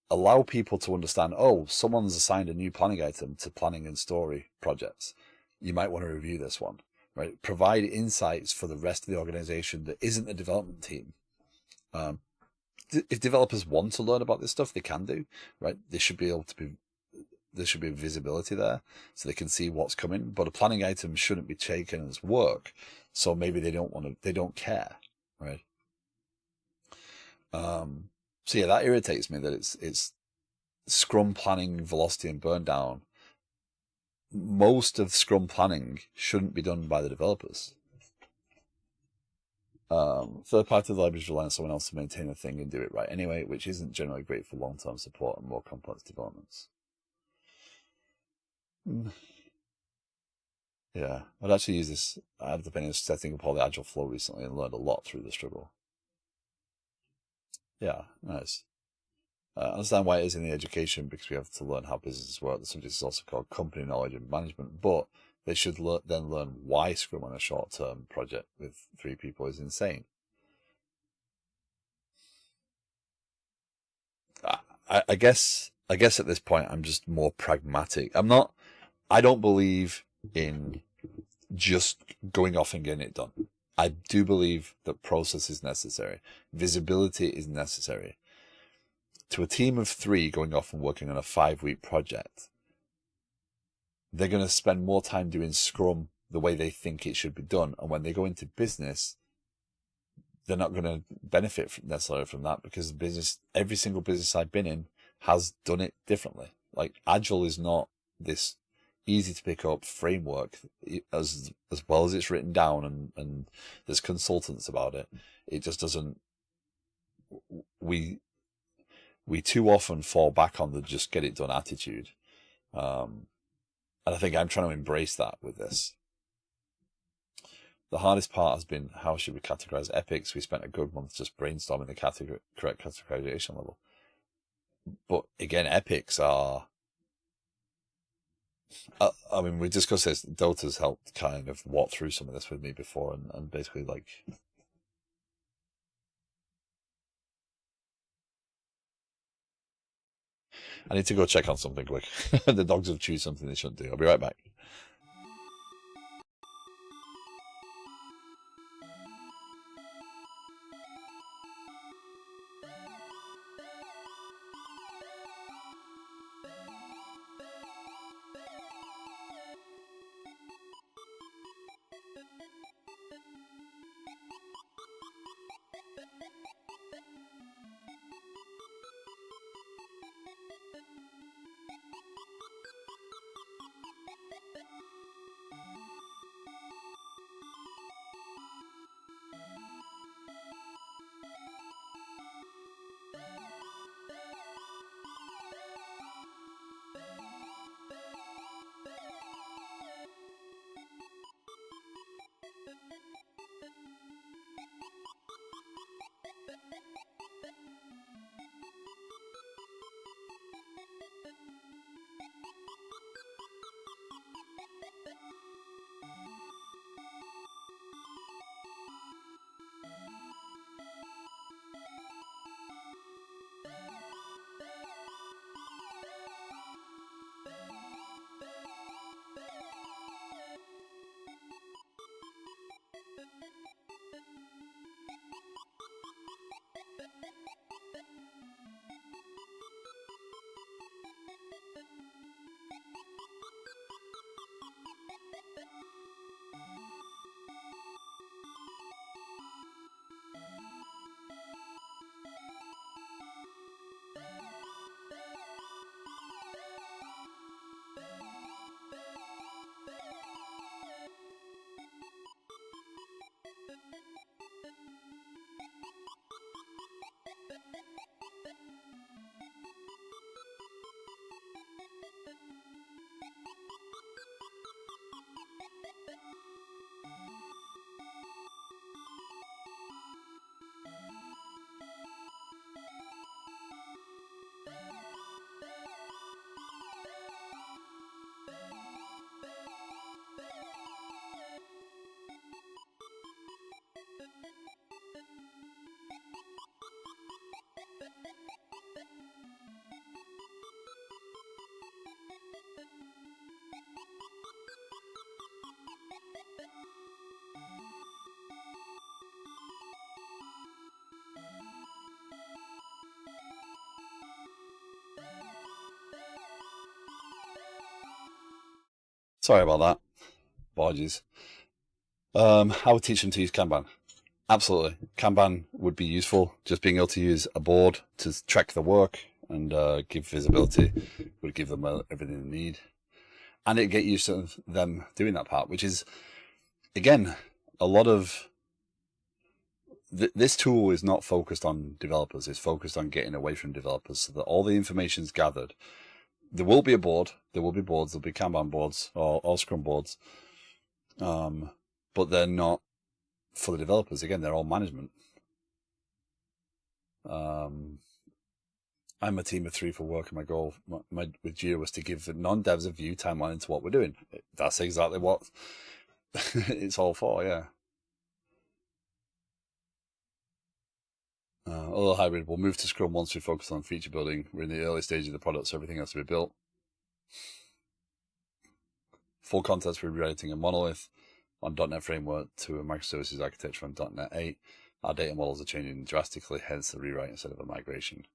Allow people to understand, oh, someone's assigned a new planning item to planning and story projects. You might want to review this one, right? Provide insights for the rest of the organization that isn't the development team. If developers want to learn about this stuff, they can do, right? There should be visibility there so they can see what's coming, but a planning item shouldn't be taken as work. So maybe they don't care, right? So yeah, that irritates me that it's Scrum planning, velocity and burn down. Most of Scrum planning shouldn't be done by the developers. Third-party libraries rely on someone else to maintain a thing and do it right anyway, which isn't generally great for long-term support and more complex developments. Yeah, I'd actually use this. I've been setting up all the agile flow recently and learned a lot through the struggle. Yeah, nice. I understand why it is in the education because we have to learn how businesses work. The subject is also called company knowledge and management, but they should then learn why Scrum on a short-term project with 3 people is insane. I guess at this point I'm just more pragmatic. I don't believe in just going off and getting it done. I do believe that process is necessary. Visibility is necessary. To a team of 3 going off and working on a 5-week project, they're going to spend more time doing Scrum the way they think it should be done. And when they go into business, they're not going to benefit necessarily from that because every single business I've been in has done it differently. Like Agile is not this easy to pick up framework as well as it's written down and there's consultants about it. It just doesn't. We too often fall back on the just get it done attitude. And I think I'm trying to embrace that with this. The hardest part has been how should we categorize epics? We spent a good month just brainstorming the correct categorization level. But again, epics are... I mean, we discussed this. Dota's helped kind of walk through some of this with me before and basically like... I need to go check on something quick. The dogs have chewed something they shouldn't do. I'll be right back. Sorry about that. Apologies. I would teach them to use Kanban. Absolutely. Kanban would be useful. Just being able to use a board to track the work and give visibility would give them everything they need. And it'd get used to them doing that part, which is, again, a lot of... This tool is not focused on developers. It's focused on getting away from developers so that all the information is gathered. There will be a board. There will be boards. There'll be Kanban boards or Scrum boards. But they're not for the developers. Again, they're all management. I'm a team of 3 for work, and my goal with Jira was to give non-devs a view timeline into what we're doing. That's exactly what it's all for, yeah. Although hybrid, we'll move to Scrum once we focus on feature building. We're in the early stage of the product, so everything has to be built. Full context, we're rewriting a monolith on .NET Framework to a microservices architecture on .NET 8. Our data models are changing drastically, hence the rewrite instead of a migration.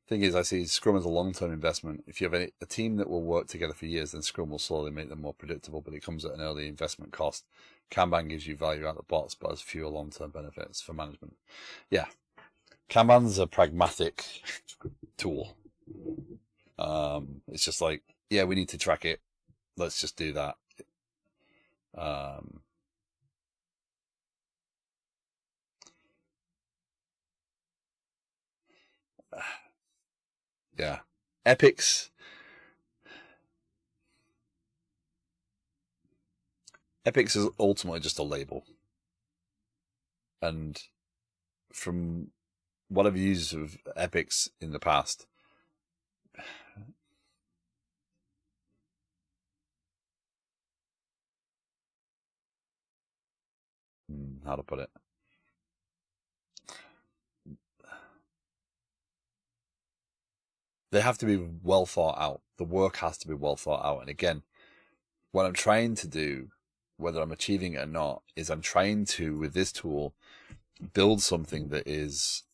Thing is, I see Scrum as a long-term investment. If you have a team that will work together for years, then Scrum will slowly make them more predictable, but it comes at an early investment cost. Kanban gives you value out of the box, but has fewer long-term benefits for management. Yeah, Kanban's a pragmatic tool. It's just like, yeah, we need to track it. Let's just do that. Yeah, Epics is ultimately just a label, and from what I've used of Epics in the past, how to put it, they have to be well thought out. The work has to be well thought out. And again, what I'm trying to do, whether I'm achieving it or not, is I'm trying to, with this tool, build something that is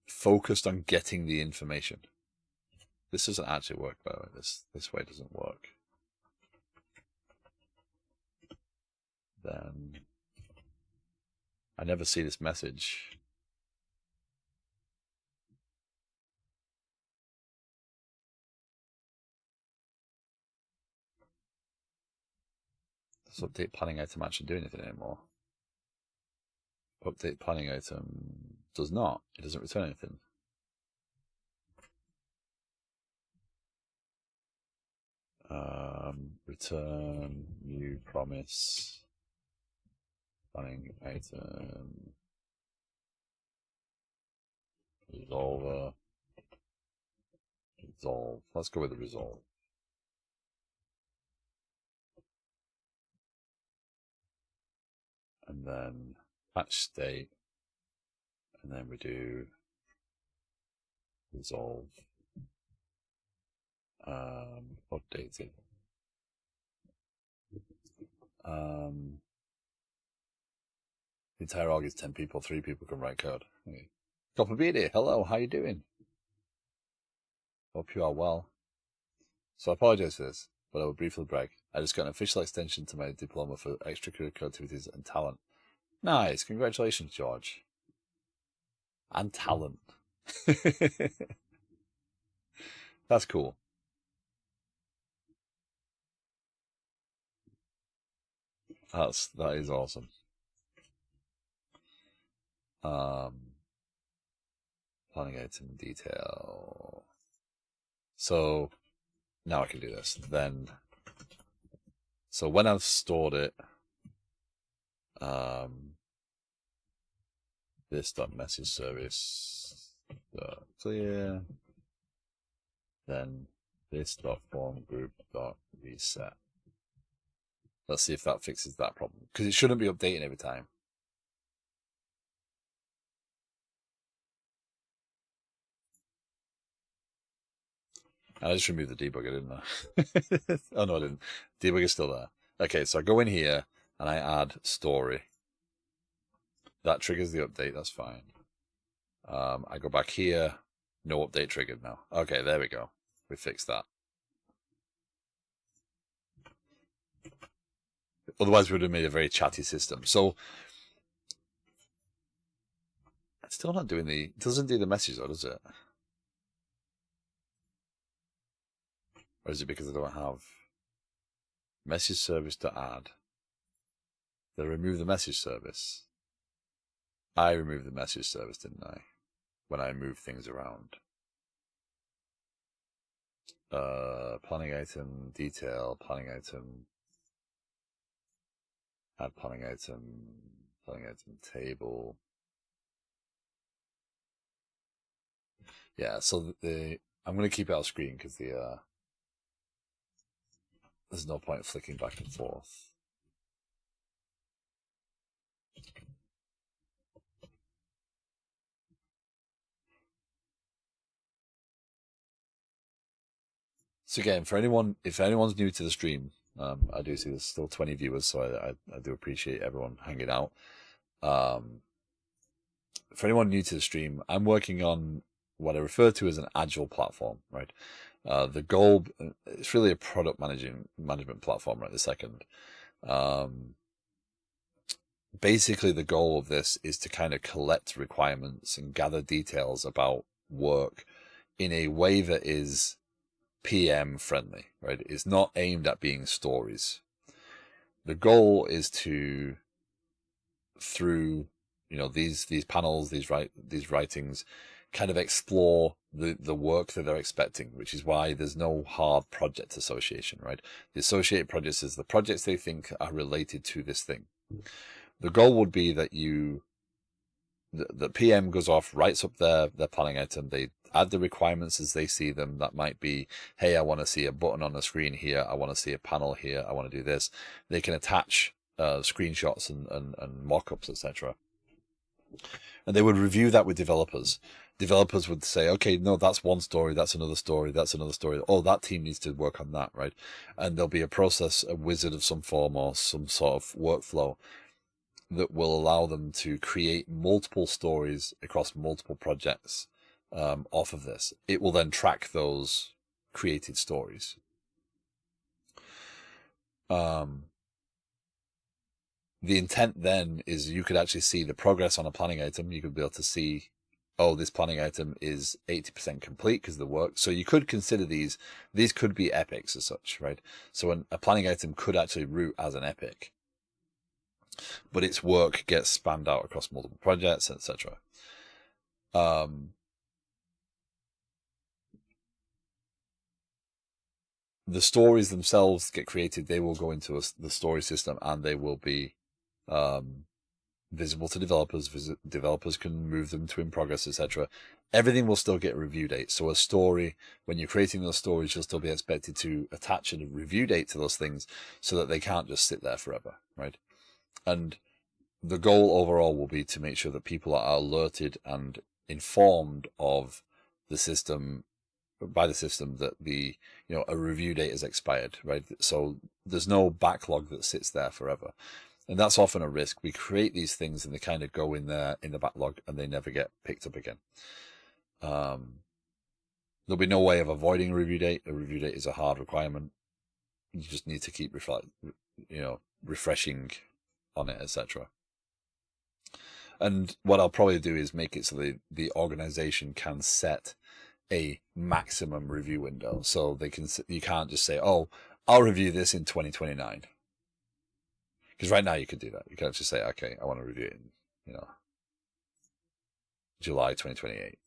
focused on getting the information. This doesn't actually work, by the way. This way doesn't work. Then I never see this message. Does update planning item actually do anything anymore? Update planning item does not. It doesn't return anything. Return new promise planning item resolve. Let's go with the resolve. And then patch state, and then we do resolve updated. The entire org is 10 people, 3 people can write code. Okay. Copperbedi, hello, how you doing? Hope you are well. So I apologize for this, but I will briefly brag. I just got an official extension to my diploma for extracurricular activities and talent. Nice, congratulations, George. And talent. That's cool. That is awesome. Planning item detail. So now I can do this. Then, so when I've stored it, this .message service clear. Then this .form group .reset. Let's see if that fixes that problem, because it shouldn't be updating every time. I just removed the debugger, didn't I? Oh, no, I didn't. Debugger's still there. Okay, so I go in here and I add story. That triggers the update, that's fine. I go back here, no update triggered now. Okay, there we go. We fixed that. Otherwise, we would have made a very chatty system. So, it's still not doing it doesn't do the message though, does it? Or is it because I don't have message service to add? Did I remove the message service? I removed the message service, didn't I? When I moved things around. Planning item, detail, planning item, add planning item table. Yeah, so I'm going to keep it off screen because there's no point flicking back and forth. So again, if anyone's new to the stream, I do see there's still 20 viewers, so I do appreciate everyone hanging out. For anyone new to the stream, I'm working on what I refer to as an agile platform, right? The goal, it's really a product management platform right this second. Basically, the goal of this is to kind of collect requirements and gather details about work in a way that is PM friendly, right? It's not aimed at being stories. The goal is to, through these panels, these writings, kind of explore the work that they're expecting, which is why there's no hard project association, right? The associated projects is the projects they think are related to this thing. The goal would be that the PM goes off, writes up their planning item, they add the requirements as they see them. That might be, hey, I want to see a button on the screen here, I want to see a panel here, I want to do this. They can attach screenshots and mock-ups, etc. And they would review that with developers. Developers would say, okay, no, that's one story, that's another story, that's another story. Oh, that team needs to work on that, right? And there'll be a process, a wizard of some form or some sort of workflow that will allow them to create multiple stories across multiple projects off of this. It will then track those created stories. The intent then is you could actually see the progress on a planning item. You could be able to see, oh, this planning item is 80% complete because of the work. So you could consider these could be epics as such, right? So a planning item could actually root as an epic, but its work gets spanned out across multiple projects, etc. The stories themselves get created. They will go into the story system and they will be visible to developers. Developers can move them to in progress, etc. Everything will still get a review date. So a story, when you're creating those stories, you'll still be expected to attach a review date to those things so that they can't just sit there forever, right? And the goal overall will be to make sure that people are alerted and informed of the system, by the system, that a review date has expired, right? So there's no backlog that sits there forever. And that's often a risk. We create these things and they kind of go in there in the backlog and they never get picked up again. There'll be no way of avoiding a review date. A review date is a hard requirement. You just need to keep refreshing on it, etc. And what I'll probably do is make it so the organization can set a maximum review window. So you can't just say, oh, I'll review this in 2029. Because right now you could do that. You can just say, okay, I want to review it in, July 2028.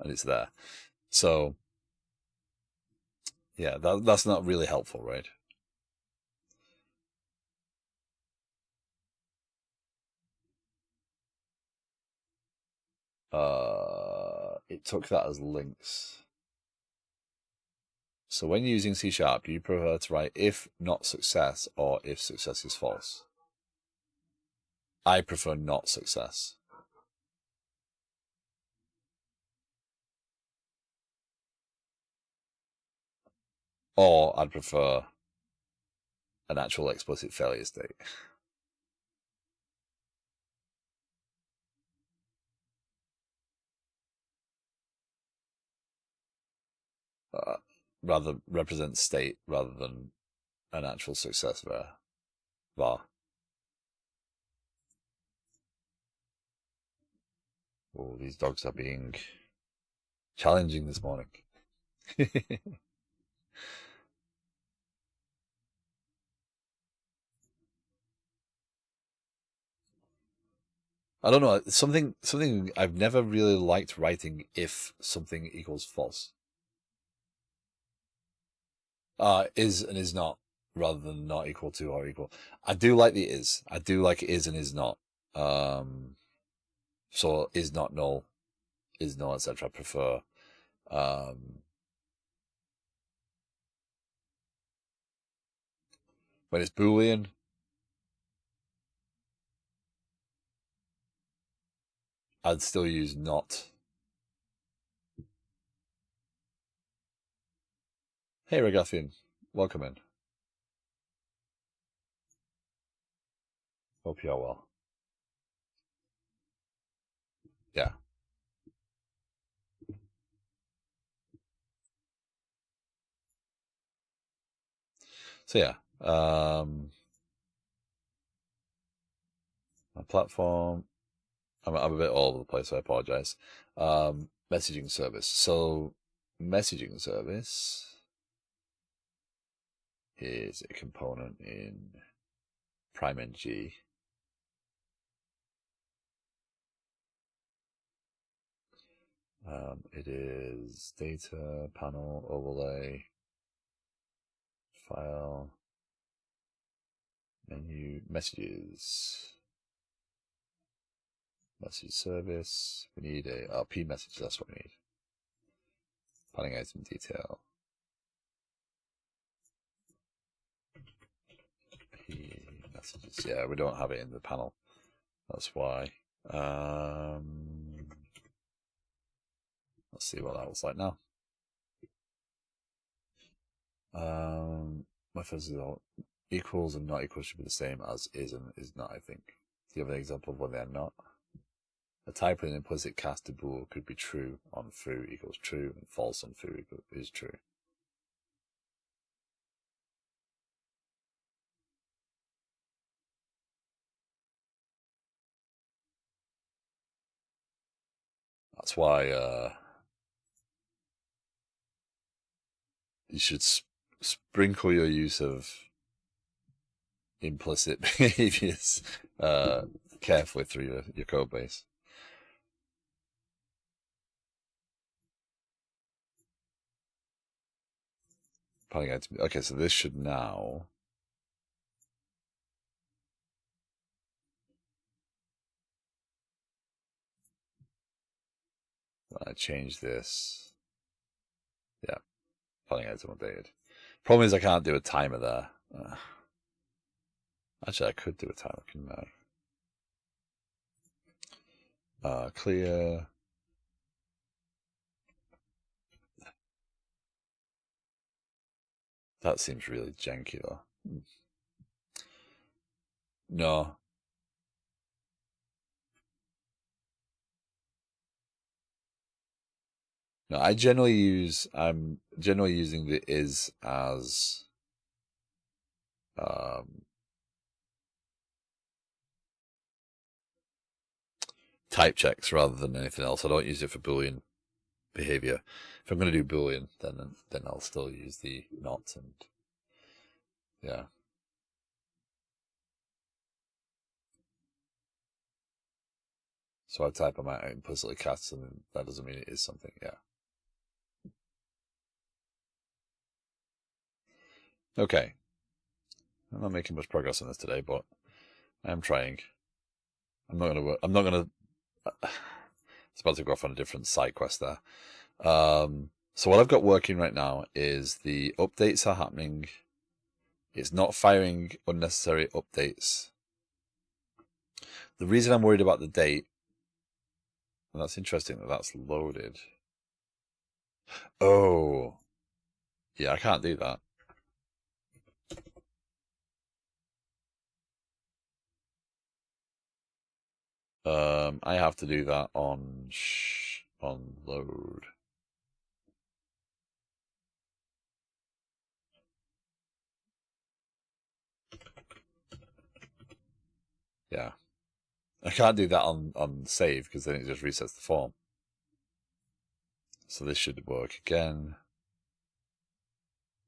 And it's there. So, yeah, that's not really helpful, right? It took that as links. So when using C#, do you prefer to write if not success or if success is false? I prefer not success. Or I'd prefer an actual explicit failure state. Rather represent state rather than an actual success var. Oh, these dogs are being challenging this morning. I don't know, something I've never really liked writing if something equals false. Is and is not, rather than not equal to or equal. I do like the is. I do like is and is not. So is not null, is null, etc. I prefer when it's Boolean, I'd still use not. Hey, Regathian, welcome in. Hope you're well. Yeah. So yeah, my platform. I'm a bit all over the place, so I apologize. Messaging service. So, messaging service is a component in PrimeNG. It is data, panel, overlay, file, menu, messages, message service. We need a P message, that's what we need. Planning item detail. P messages. Yeah, we don't have it in the panel. That's why. Let's see what that looks like now. Methods equals and not equals should be the same as is and is not, I think. Do you have an example of when they're not? A type in an implicit cast to bool could be true on foo equals true and false on foo is true. That's why you should sprinkle your use of implicit behaviors carefully through your code base. Okay, so this should now when I change this, yeah, planning item updated. Problem is I can't do a timer there. Actually, I could do a timer, couldn't I? Clear. That seems really janky, though. No. No, I'm generally using the is as type checks rather than anything else. I don't use it for Boolean behavior. If I'm going to do Boolean, then I'll still use the not and yeah. So I type them out implicitly cast, and that doesn't mean it is something. Yeah. Okay. I'm not making much progress on this today, but I am trying. I'm not gonna. It's about to go off on a different side quest there. So what I've got working right now is the updates are happening. It's not firing unnecessary updates. The reason I'm worried about the date, and that's interesting that that's loaded. Oh, Yeah, I can't do that. I have to do that on load. Yeah, I can't do that on save because then it just resets the form. So this should work again.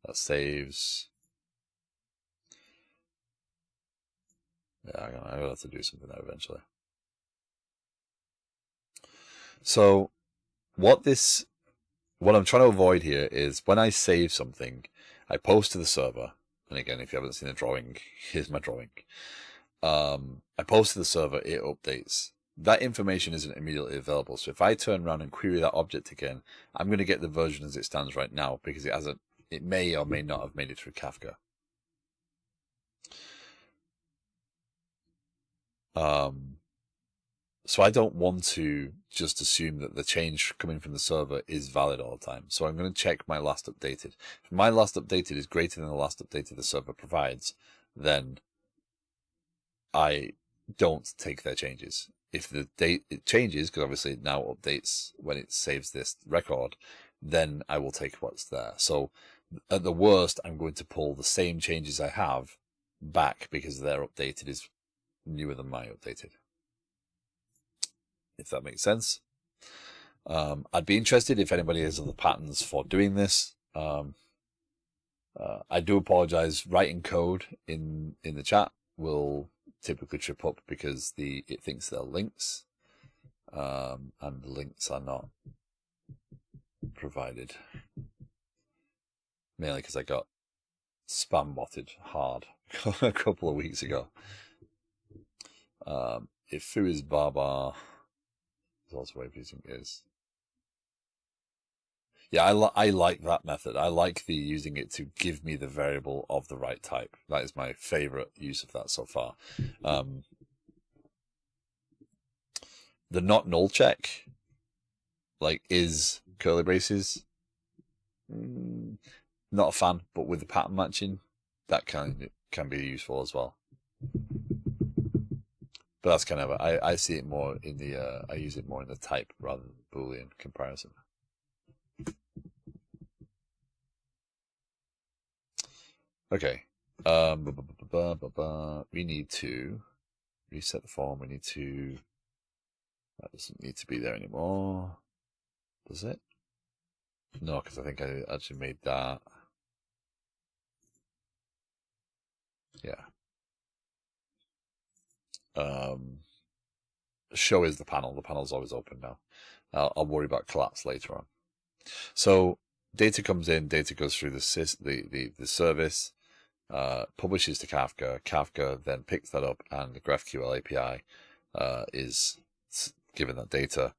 That saves. Yeah, I'm gonna have to do something there eventually. So what I'm trying to avoid here is when I save something, I post to the server. And again, if you haven't seen the drawing, here's my drawing. I post to the server, it updates. That information isn't immediately available. So if I turn around and query that object again, I'm going to get the version as it stands right now because it may or may not have made it through Kafka. So I don't want to just assume that the change coming from the server is valid all the time. So I'm going to check my last updated. If my last updated is greater than the last updated the server provides, then I don't take their changes. If the date it changes, because obviously it now updates when it saves this record, then I will take what's there. So at the worst, I'm going to pull the same changes I have back because their updated is newer than my updated. If that makes sense. I'd be interested if anybody has other patterns for doing this. I do apologize. Writing code in the chat will typically trip up because it thinks they're links, and the links are not provided. Mainly because I got spam botted hard a couple of weeks ago. If foo is barbar, there's also a way of using is. Yeah, I like that method. I like the using it to give me the variable of the right type. That is my favorite use of that so far. The not null check, like is curly braces, not a fan, but with the pattern matching, that can be useful as well. But that's kind of I see it more in the I use it more in the type rather than Boolean comparison. Okay. We need to reset the form. We need to. That doesn't need to be there anymore. Does it? No, because I think I actually made that. Yeah. Show is the panel. The panel's always open now. I'll worry about collapse later on. So data comes in. Data goes through the service. Publishes to Kafka. Kafka then picks that up, and the GraphQL API is given that data.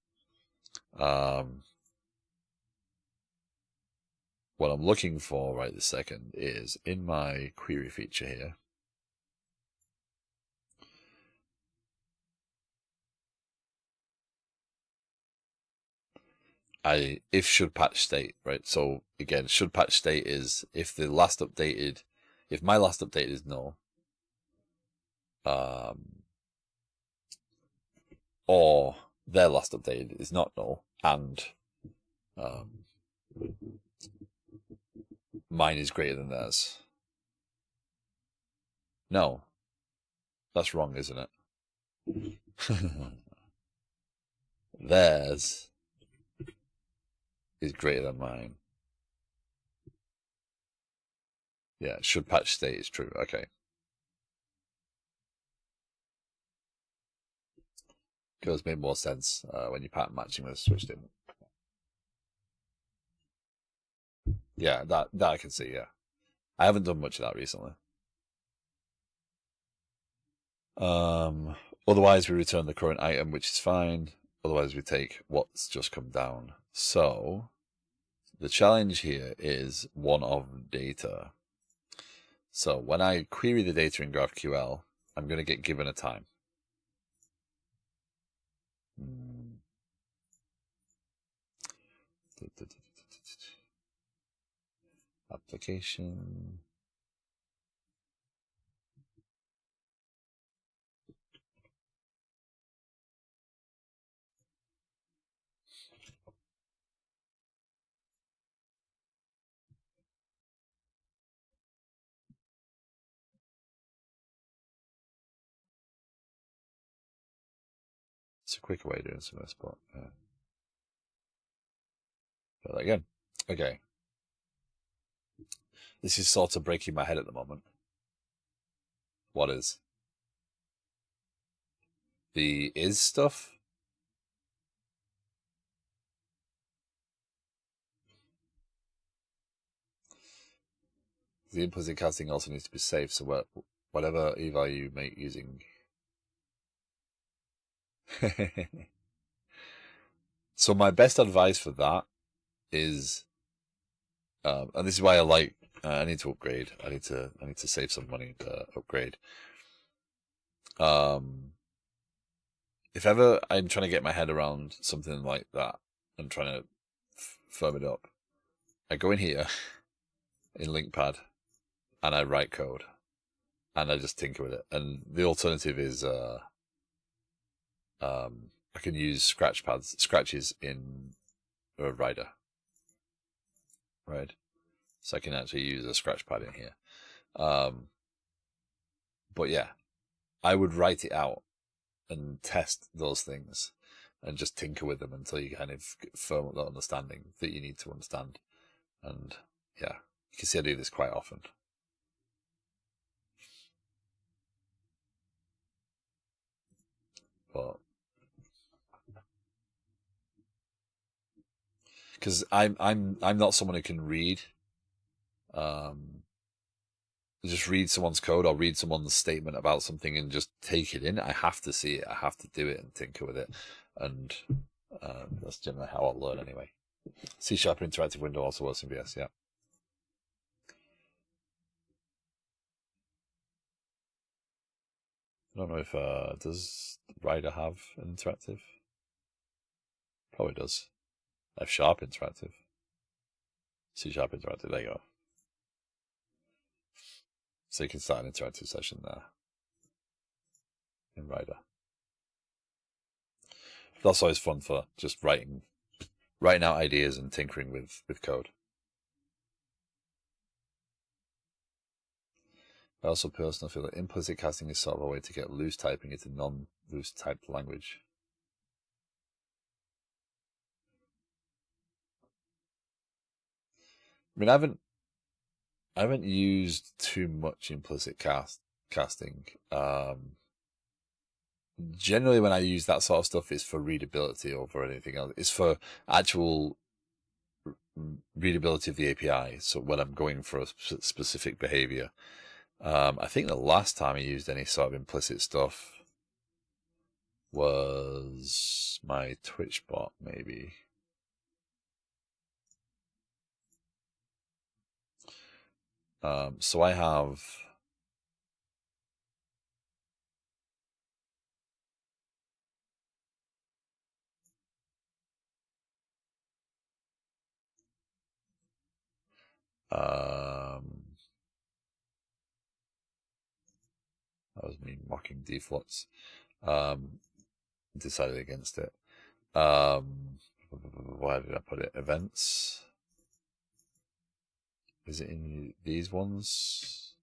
What I'm looking for right this second is in my query feature here. If should patch state, right? So again, should patch state is if my last updated is null, or their last updated is not null, and mine is greater than theirs. No, that's wrong, isn't it? Theirs is greater than mine. Yeah, should patch state is true. Okay. Goes made more sense when you pattern matching with a switch didn't. Yeah, that I can see, yeah. I haven't done much of that recently. Otherwise we return the current item, which is fine. Otherwise we take what's just come down. So the challenge here is one of data. So when I query the data in GraphQL, I'm going to get given a time. application. It's a quicker way of doing some of this, but yeah. Try that again. Okay. This is sort of breaking my head at the moment. What is? The is stuff? The implicit casting also needs to be safe, so whatever eval you make using... So my best advice for that is, and this is why I need to upgrade. I need to save some money to upgrade. If ever I'm trying to get my head around something like that and trying to firm it up, I go in here in LinkPad and I write code and I just tinker with it. And the alternative is I can use scratches in a Rider, right? So I can actually use a scratch pad in here. But yeah, I would write it out and test those things and just tinker with them until you kind of firm up that understanding that you need to understand. And yeah, you can see I do this quite often. But because I'm not someone who can read, just read someone's code or read someone's statement about something and just take it in. I have to see it. I have to do it and tinker with it. And that's generally how I'll learn anyway. C# interactive window also works in VS, yeah. I don't know if does Rider have an interactive? Probably does. F# interactive. C# interactive, there you go. So you can start an interactive session there in Rider. That's always fun for just writing out ideas and tinkering with code. I also personally feel that implicit casting is sort of a way to get loose typing into non-loose typed language. I mean, I haven't used too much implicit casting. Generally, when I use that sort of stuff, it's for readability over anything else. It's for actual readability of the API. So when I'm going for a specific behavior, I think the last time I used any sort of implicit stuff was my Twitch bot, maybe. So I have that was me mocking defaults. Decided against it. Why did I put it? Events. Is it in these ones?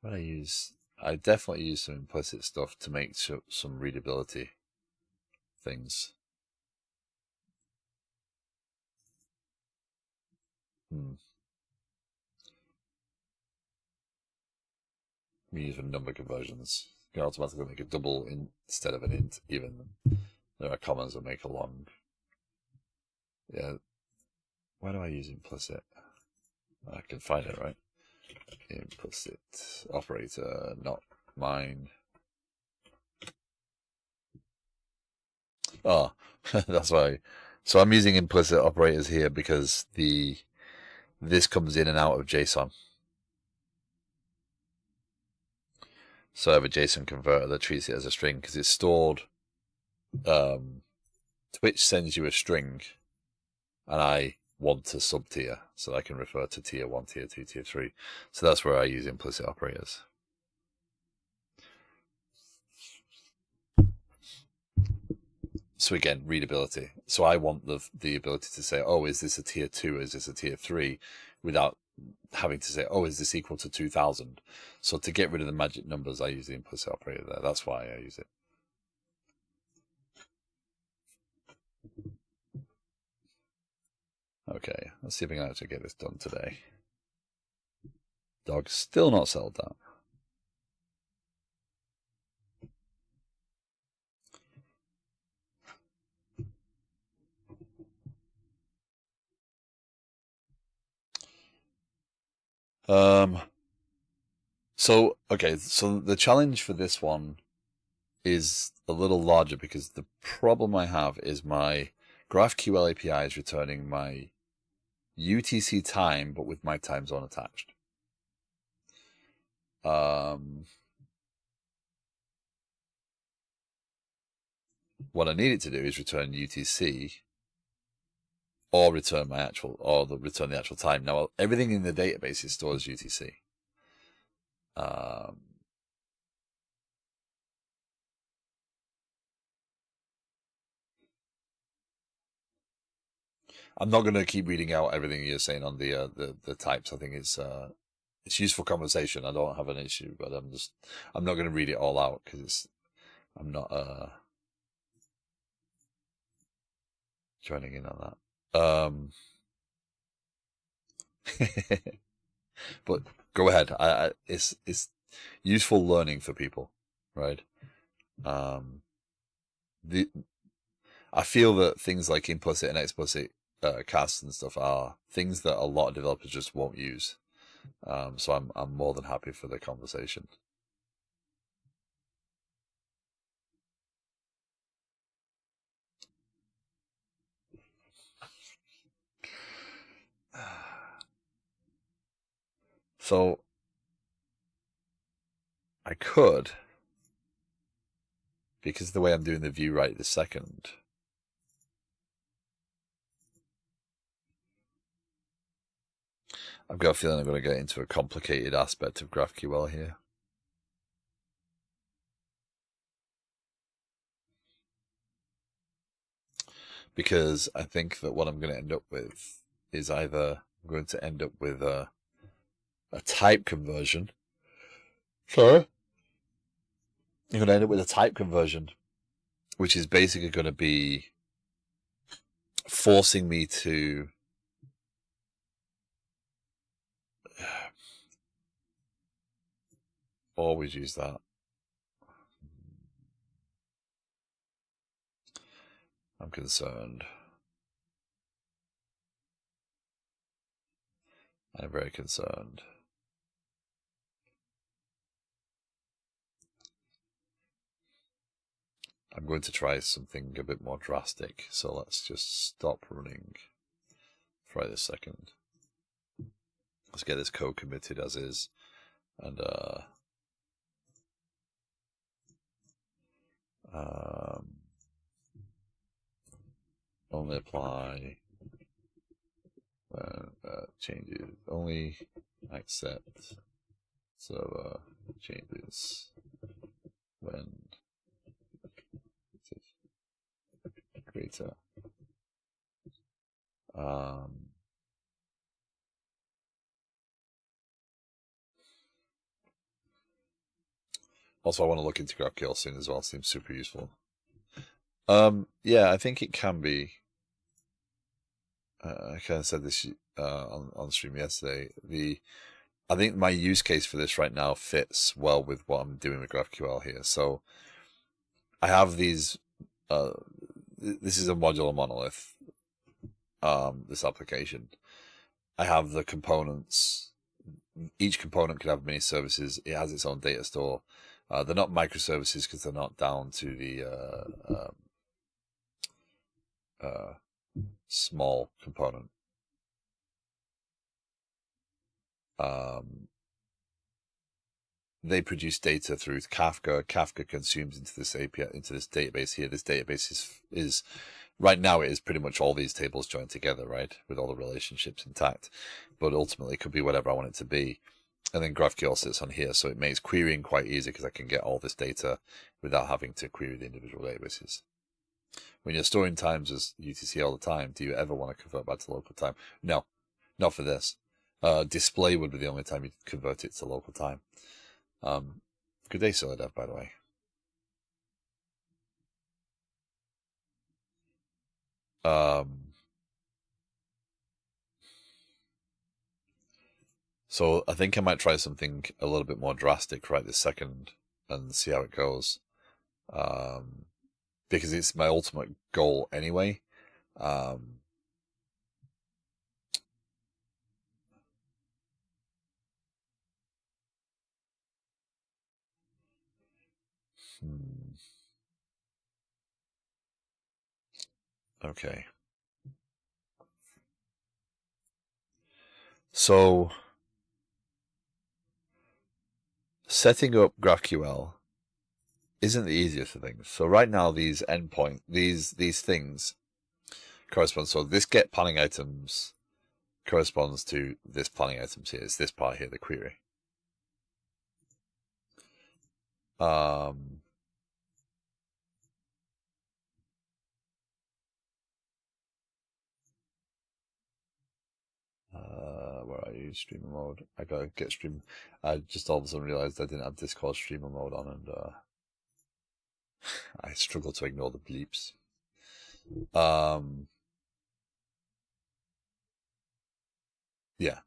What I definitely use some implicit stuff to make some readability things. We use for number conversions. You can automatically make a double instead of an int, even. There are commas that make a long. Yeah. Why do I use implicit? I can find it, right? Implicit operator, not mine. Oh, that's why. So I'm using implicit operators here because this comes in and out of JSON. So I have a JSON converter that treats it as a string because it's stored Twitch sends you a string, and I want a sub-tier, so I can refer to tier 1, tier 2, tier 3. So that's where I use implicit operators. So again, readability. So I want the ability to say, oh, is this a tier 2? Is this a tier 3? Without having to say, oh, is this equal to 2000? So to get rid of the magic numbers, I use the implicit operator there. That's why I use it. Okay, let's see if I can actually get this done today. Dog still not settled down. So the challenge for this one is a little larger because the problem I have is my GraphQL API is returning my UTC time, but with my time zone attached. What I need it to do is return UTC or return my actual, or return the actual time. Now, everything in the database is stored as UTC. I'm not going to keep reading out everything you're saying on the types. I think it's useful conversation. I don't have an issue, but I'm not going to read it all out because I'm not joining in on that. But go ahead. It's useful learning for people, right? I feel that things like implicit and explicit casts and stuff are things that a lot of developers just won't use. So I'm more than happy for the conversation. So I could, because of the way I'm doing the view right this second, I've got a feeling I'm going to get into a complicated aspect of GraphQL here. Because I think that what I'm going to end up with is either I'm going to end up with a type conversion. Sorry? I'm going to end up with a type conversion, which is basically going to be forcing me to always use that. I'm concerned. I'm very concerned. I'm going to try something a bit more drastic, so let's just stop running for right this second. Let's get this code committed as is, and only apply when changes, only accept server changes when greater. Also, I want to look into GraphQL soon as well. Seems super useful. Yeah, I think it can be. I kind of said this on stream yesterday. I think my use case for this right now fits well with what I'm doing with GraphQL here. So I have these. This is a modular monolith. This application. I have the components. Each component could have many services. It has its own data store. They're not microservices because they're not down to the small component. They produce data through Kafka. Kafka consumes into this API, into this database here. This database is right now it is pretty much all these tables joined together, right, with all the relationships intact. But ultimately, it could be whatever I want it to be. And then GraphQL sits on here, so it makes querying quite easy because I can get all this data without having to query the individual databases. When you're storing times as UTC all the time, do you ever want to convert back to local time? No, not for this. Display would be the only time you convert it to local time. Good day, Soledev, by the way. So I think I might try something a little bit more drastic right this second and see how it goes. Because it's my ultimate goal anyway. Okay. So setting up GraphQL isn't the easiest of things. So right now these these things correspond. So this get planning items corresponds to this planning items here. It's this part here, the query. Where are you? Streamer mode. I gotta get stream. I just all of a sudden realized I didn't have Discord streamer mode on, and I struggle to ignore the bleeps. Yeah.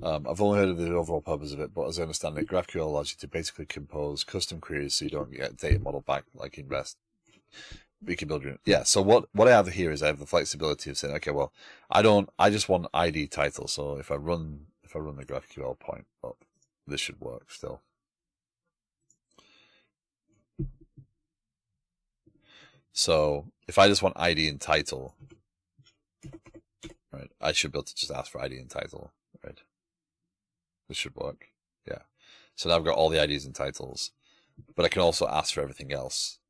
I've only heard of the overall purpose of it, but as I understand it, GraphQL allows you to basically compose custom queries so you don't get data model back like in REST. We can build your So what I have here is I have the flexibility of saying, okay, well, I just want ID title. So if I run the GraphQL point up, this should work still. So if I just want ID and title, right, I should be able to just ask for ID and title, right? This should work. Yeah. So now I've got all the IDs and titles, but I can also ask for everything else.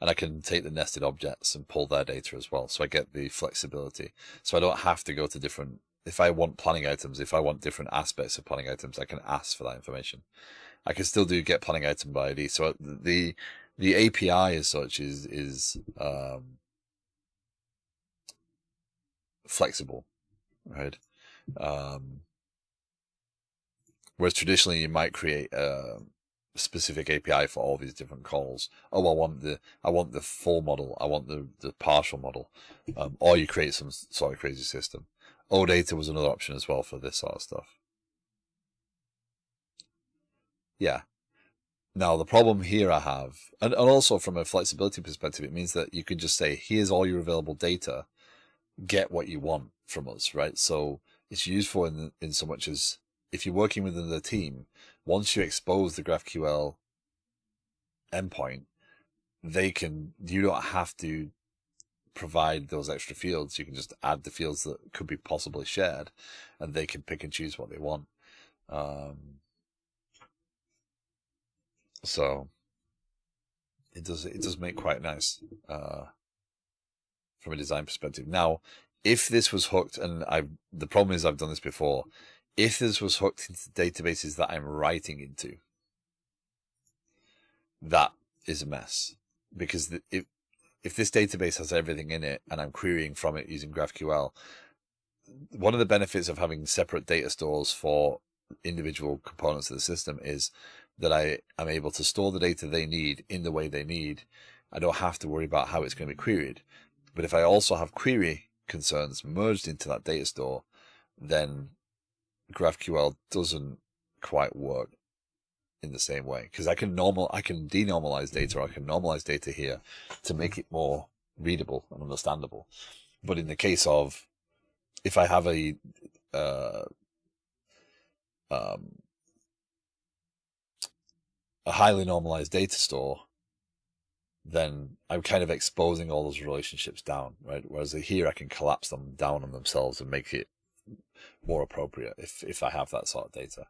And I can take the nested objects and pull their data as well. So I get the flexibility. So I don't have to go to different, if I want planning items, if I want different aspects of planning items, I can ask for that information. I can still do get planning item by ID. So the API as such is flexible, right? Whereas traditionally you might create a specific API for all these different calls. Oh, I want the full model. I want the partial model. Or you create some sort of crazy system. OData was another option as well for this sort of stuff. Yeah. Now the problem here I have, and also from a flexibility perspective, it means that you can just say, here's all your available data, get what you want from us, right? So it's useful in so much as if you're working within the team, once you expose the GraphQL endpoint, you don't have to provide those extra fields. You can just add the fields that could be possibly shared, and they can pick and choose what they want. So it does make quite nice from a design perspective. Now, if this was hooked, and the problem is I've done this before, if this was hooked into databases that I'm writing into, that is a mess. Because if this database has everything in it and I'm querying from it using GraphQL, one of the benefits of having separate data stores for individual components of the system is that I am able to store the data they need in the way they need. I don't have to worry about how it's going to be queried. But if I also have query concerns merged into that data store, then GraphQL doesn't quite work in the same way, because I can denormalize data, or I can normalize data here to make it more readable and understandable. But in the case of, if I have a highly normalized data store, then I'm kind of exposing all those relationships down, right? Whereas here I can collapse them down on themselves and make it more appropriate if I have that sort of data.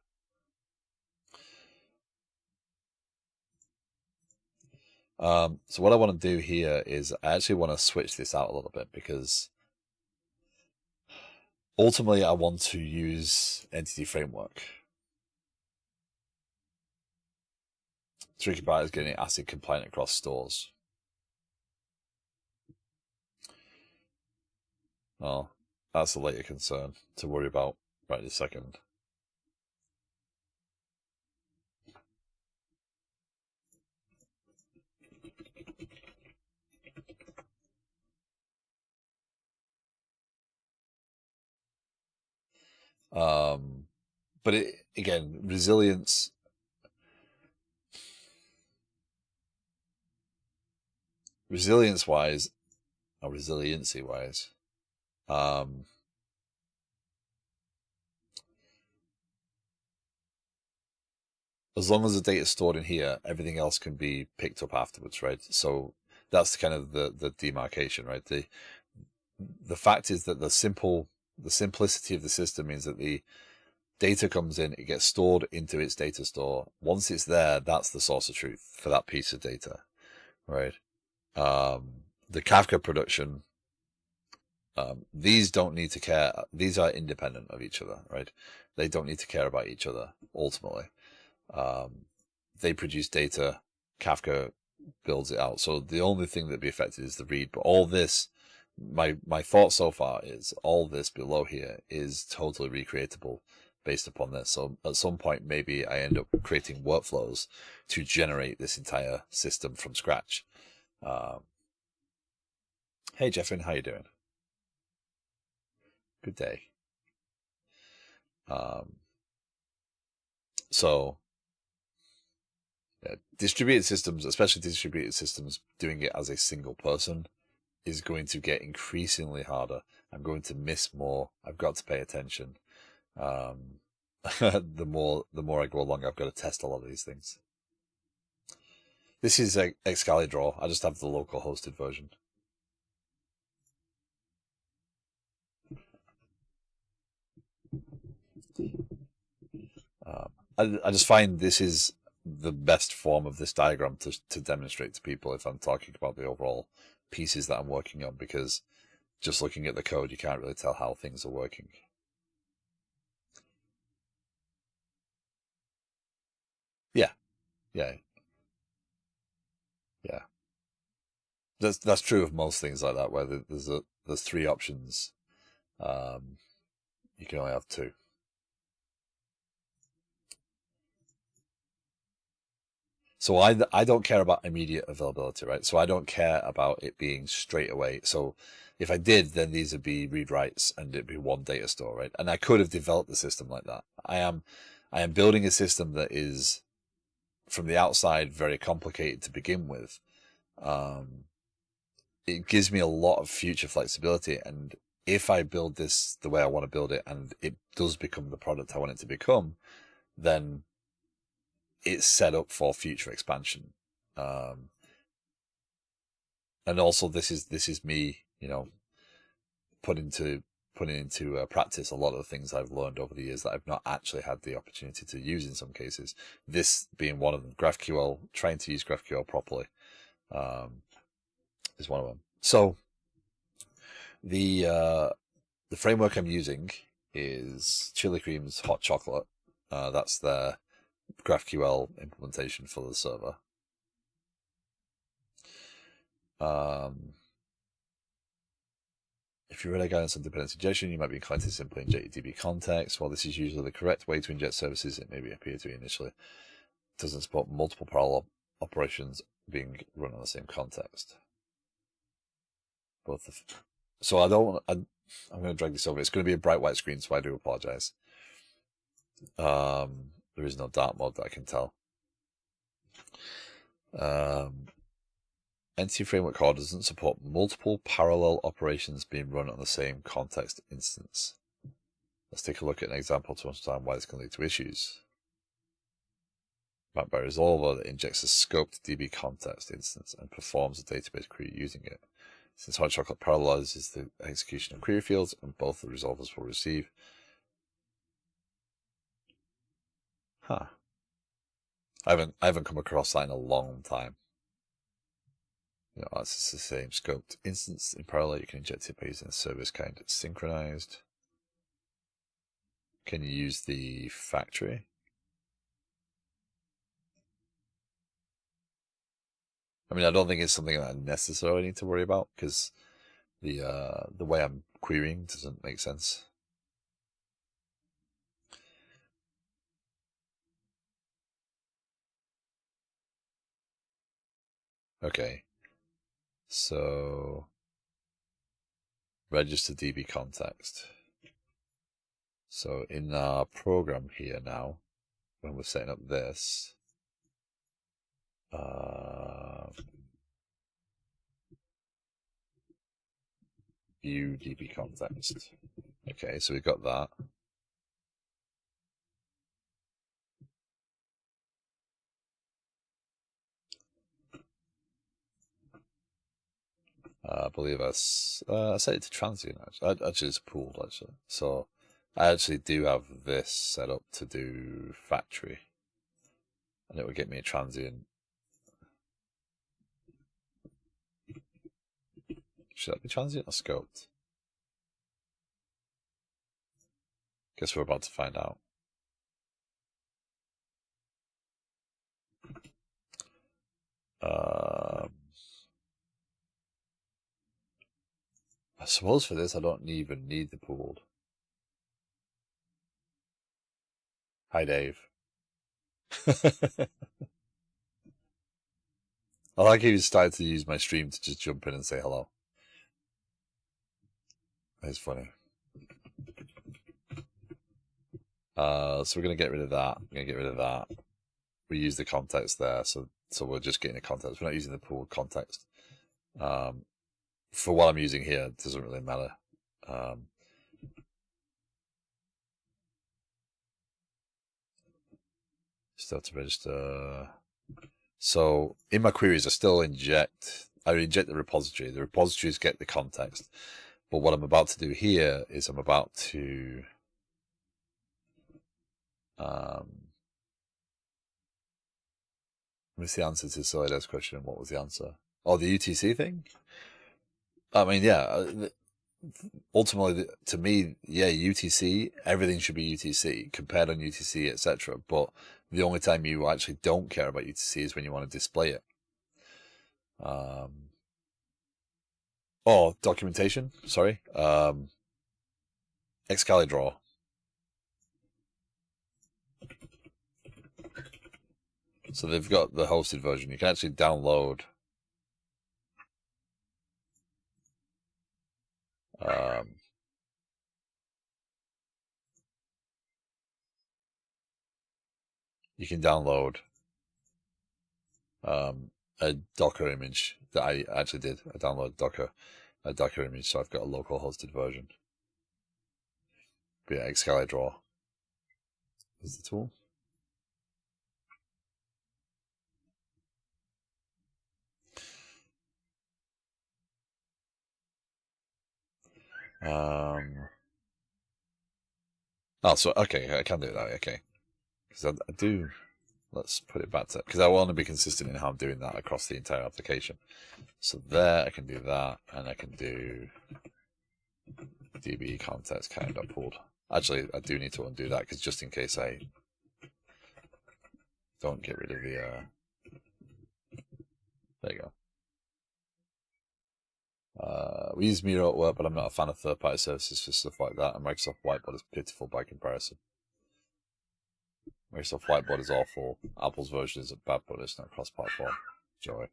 So what I want to do here is I actually want to switch this out a little bit, because ultimately I want to use entity framework. Tricky part is getting it ACID compliant across stores. Oh, that's a later concern to worry about right this second. But again, resiliency-wise, or resiliency-wise, as long as the data is stored in here, everything else can be picked up afterwards, right? So that's kind of the demarcation, right? The fact is that the simplicity of the system means that the data comes in, it gets stored into its data store. Once it's there, that's the source of truth for that piece of data, right? The Kafka production, these don't need to care. These are independent of each other, right? They don't need to care about each other ultimately. They produce data, Kafka builds it out. So the only thing that be affected is the read. But all this, my thought so far is all this below here is totally recreatable based upon this. So at some point, maybe I end up creating workflows to generate this entire system from scratch. Hey, Jeffin, how you doing? Good day. So yeah, distributed systems, especially distributed systems, doing it as a single person is going to get increasingly harder. I'm going to miss more. I've got to pay attention. The more I go along, I've got to test a lot of these things. This is Excalibur. I just have the local hosted version. I just find this is the best form of this diagram to demonstrate to people if I'm talking about the overall pieces that I'm working on, because just looking at the code, you can't really tell how things are working. Yeah. That's true of most things like that, where there's three options. You can only have two. So I don't care about immediate availability, right? So I don't care about it being straight away. So if I did, then these would be read writes and it'd be one data store, right? And I could have developed the system like that. I am building a system that is, from the outside, very complicated to begin with. It gives me a lot of future flexibility, and if I build this the way I want to build it and it does become the product I want it to become, then it's set up for future expansion. And also this is me, putting into practice a lot of the things I've learned over the years that I've not actually had the opportunity to use in some cases. This being one of them. GraphQL, trying to use GraphQL properly, is one of them. So the framework I'm using is Chili Cream's Hot Chocolate. That's their GraphQL implementation for the server. If you read a guidance on dependency injection, you might be inclined to simply inject your DB context. While this is usually the correct way to inject services, it may appear to be initially. It doesn't support multiple parallel operations being run on the same context. So I don't want. I'm going to drag this over. It's going to be a bright white screen, so I do apologize. There is no dark mode that I can tell. Entity Framework Core doesn't support multiple parallel operations being run on the same context instance. Let's take a look at an example to understand why this can lead to issues. Map by resolver that injects a scoped DB context instance and performs a database query using it. Since hot chocolate parallelizes the execution of query fields, and both the resolvers will receive. Huh. I haven't come across that in a long time. You know, it's the same scoped instance in parallel. You can inject it by using a service kind synchronized. Can you use the factory? I mean, I don't think it's something that I necessarily need to worry about because the way I'm querying doesn't make sense. Okay, so register DB context. So in our program here now, when we're setting up this, view DB context. Okay, so we've got that. I believe I set it to transient. Actually, it's pooled actually. So I actually do have this set up to do factory, and it will get me a transient. Should that be transient or scoped? Guess we're about to find out. I suppose for this I don't even need the pooled. Hi, Dave. I like how you started to use my stream to just jump in and say hello. It's funny. So we're going to get rid of that. We use the context there, so we're just getting a context. We're not using the pooled context. For what I'm using here, it doesn't really matter. Still to register. So in my queries, I inject the repository. The repositories get the context. But what I'm about to do here is I'm about to what's the answer to Solidar's question? What was the answer? Oh, the UTC thing? I mean, yeah. Ultimately, to me, yeah, UTC, everything should be UTC, compared on UTC, etc. But the only time you actually don't care about UTC is when you want to display it. Oh, documentation, sorry. Excalidraw. So they've got the hosted version. You can actually download a Docker image that I actually did. I downloaded a Docker image, so I've got a local hosted version. But yeah, Excalidraw is the tool. Oh, so okay, I can do that. Okay, because I do. Let's put it back to, because I want to be consistent in how I'm doing that across the entire application. So there, I can do that, and I can do DB context kind of pulled. Actually, I do need to undo that because just in case I don't get rid of the. There you go. We use Miro at work, but I'm not a fan of third-party services for stuff like that. And Microsoft Whiteboard is pitiful by comparison. Microsoft Whiteboard is awful. Apple's version is bad, but it's not cross-platform. Joy.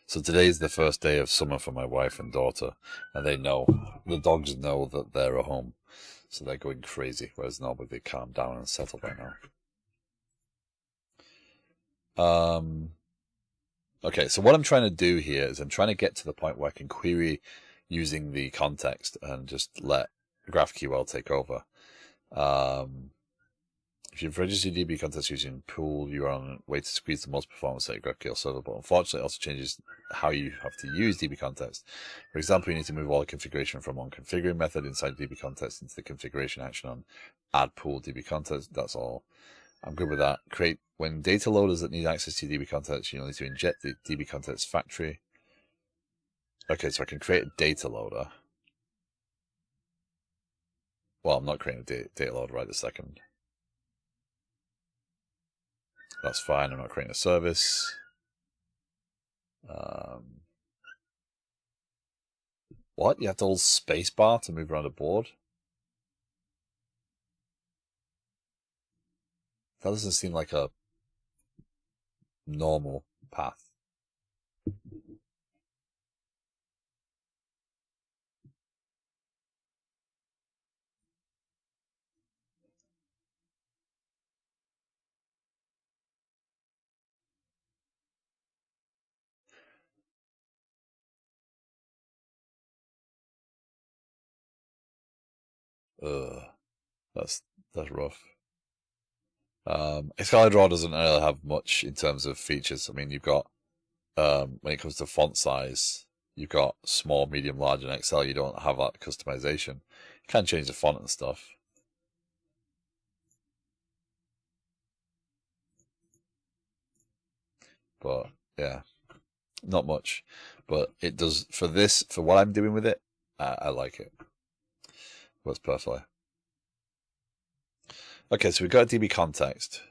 So today's the first day of summer for my wife and daughter, and the dogs know that they're at home, so they're going crazy, whereas normally they calm down and settle by now. Okay, so what I'm trying to do here is I'm trying to get to the point where I can query using the context and just let graph key will take over. If you've registered DB context using pool, you are on a way to squeeze the most performance out of your GraphQL server, but unfortunately it also changes how you have to use DB context. For example, you need to move all the configuration from one configuring method inside DB context into the configuration action on add pool DB context. That's all. I'm good with that. When data loaders that need access to DB context, you'll need to inject the DB context factory. Okay, so I can create a data loader. Well, I'm not creating a data loader right this second. That's fine. I'm not creating a service. What? You have to hold spacebar to move around a board? That doesn't seem like a normal path. That's rough. Excalibur Draw doesn't really have much in terms of features. I mean, you've got when it comes to font size, you've got small, medium, large in Excel. You don't have that customization. You can change the font and stuff. But yeah, not much. But it does for what I'm doing with it. I like it. Works perfectly. Okay, so we've got a DB context.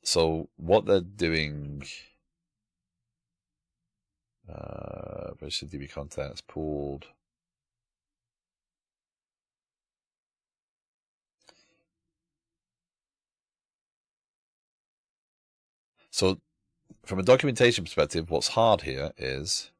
So what they're doing, register DB context pooled. So from a documentation perspective, what's hard here is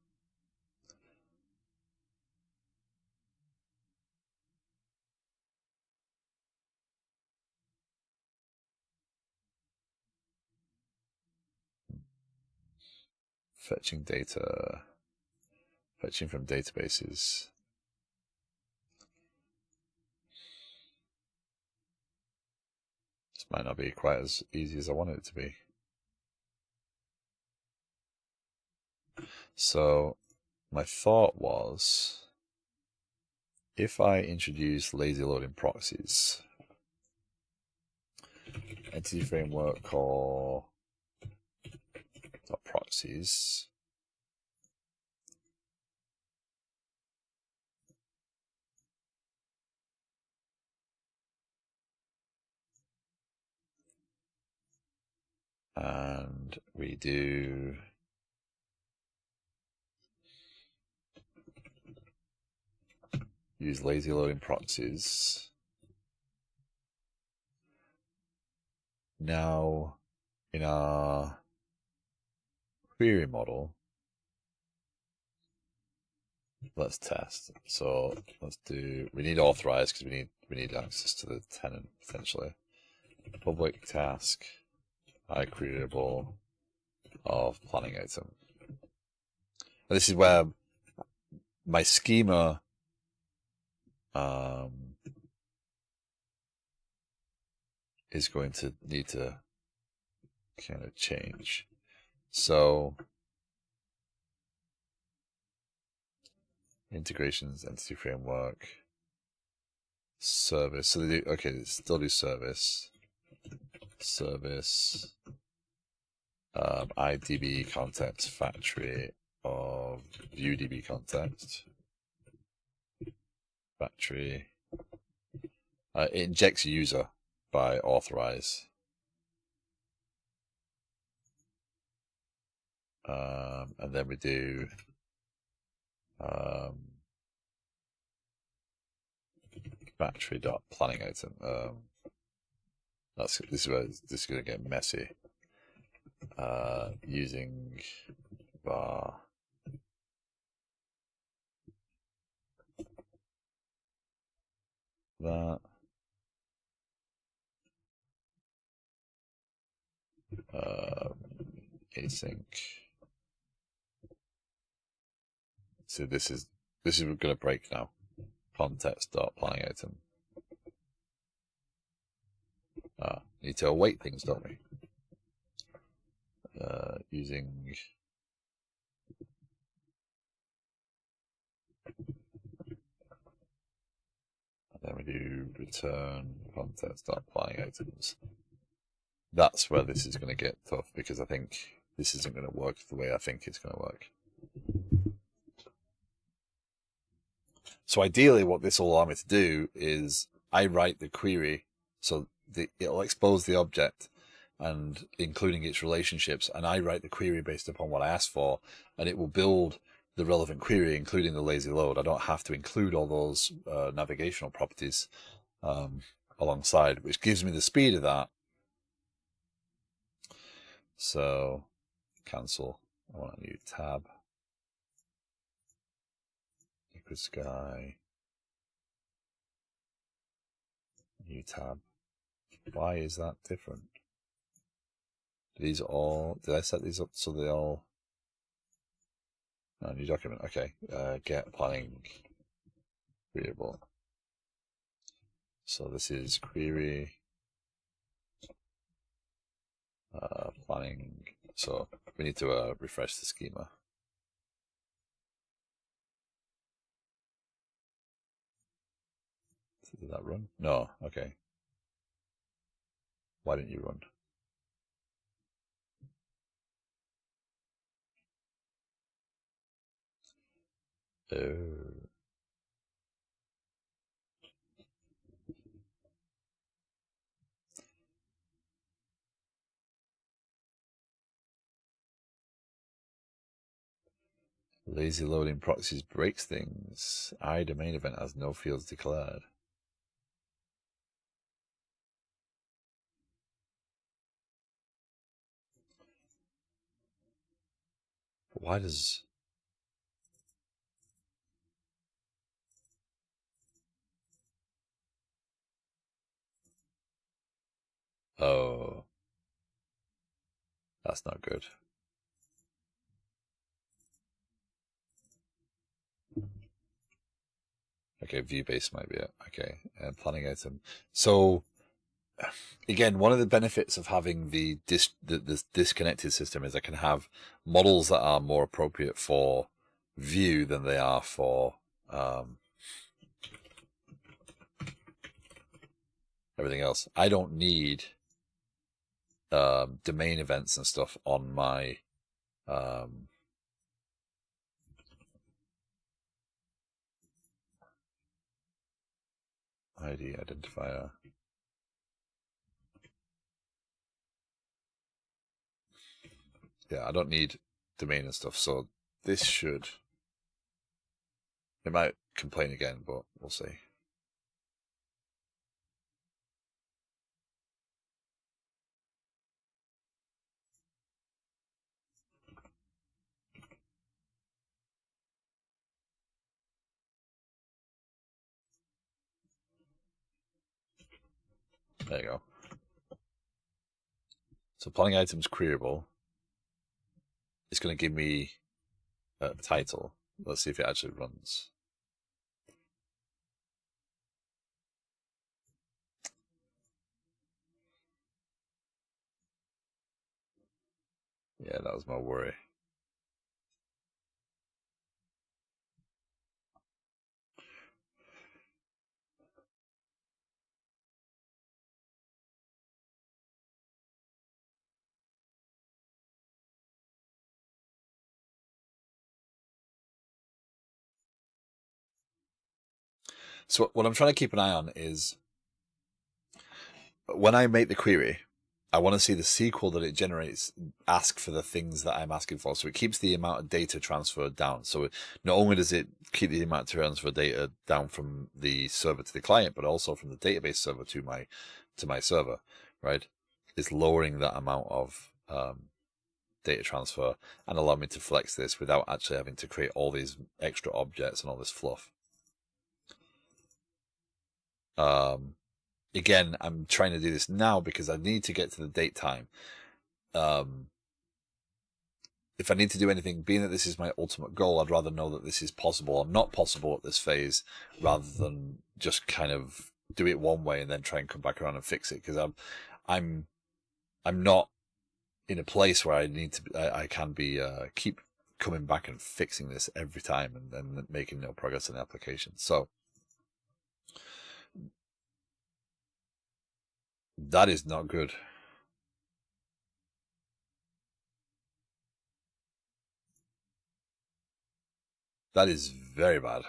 fetching data, fetching from databases. This might not be quite as easy as I wanted it to be. So my thought was, if I introduce lazy loading proxies, entity framework call proxies, and we do use lazy loading proxies. Now, in our query model, let's test. So we need authorize because we need access to the tenant potentially. Public task, iCreatable of planning item. And this is where my schema is going to need to kind of change. So integrations, entity framework, service. So they do, okay, they still do service, IDB context factory of viewDB context factory. It injects user by authorize. And then we do battery.planning item. This is where this is going to get messy. Using bar that. Async. So this is this is going to break now. Context.planning item. Need to await things, don't we? Using and then we do return context.planning items. That's where this is going to get tough, because I think this isn't going to work the way I think it's going to work. So ideally what this will allow me to do is I write the query, so it'll expose the object and including its relationships, and I write the query based upon what I asked for, and it will build the relevant query, including the lazy load. I don't have to include all those navigational properties alongside, which gives me the speed of that. So cancel. I want a new tab. Liquid sky. New tab. Why is that different? These all, did I set these up so they all, no, new document, okay, get planning variable. So this is query, planning, so we need to refresh the schema. Did that run? No, okay. Why didn't you run? Oh. Lazy loading proxies breaks things. Domain event has no fields declared. But why does... Oh. That's not good. Okay, view base might be it. Okay, and planning item. So, again, one of the benefits of having this disconnected system is I can have models that are more appropriate for view than they are for everything else. I don't need domain events and stuff on my ID identifier. Yeah, I don't need domain and stuff, so this should... It might complain again, but we'll see. There you go. So planning items queryable. It's going to give me a title. Let's see if it actually runs. Yeah, that was my worry. So what I'm trying to keep an eye on is when I make the query, I want to see the SQL that it generates ask for the things that I'm asking for. So it keeps the amount of data transferred down. So not only does it keep the amount of transfer data down from the server to the client, but also from the database server to my server, right? It's lowering that amount of data transfer and allow me to flex this without actually having to create all these extra objects and all this fluff. Again, I'm trying to do this now because I need to get to the date time. if I need to do anything, being that this is my ultimate goal, I'd rather know that this is possible or not possible at this phase, rather than just kind of do it one way and then try and come back around and fix it. Because I'm not in a place where I need to. I can be keep coming back and fixing this every time and then making no progress in the application. So that is not good. That is very bad.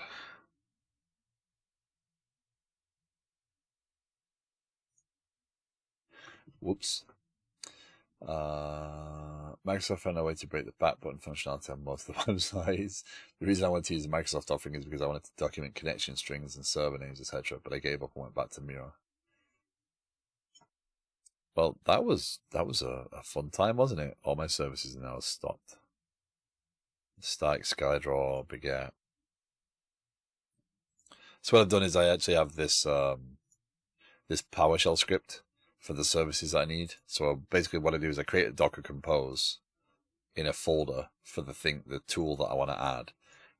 Whoops. Microsoft found a way to break the back button functionality on most of the websites. The reason I wanted to use the Microsoft offering is because I wanted to document connection strings and server names, etc. But I gave up and went back to Miro. Well, that was a fun time, wasn't it? All my services now stopped. Static, SkyDraw, Beget. So what I've done is I actually have this this PowerShell script for the services I need. So basically what I do is I create a Docker Compose in a folder for the tool that I want to add.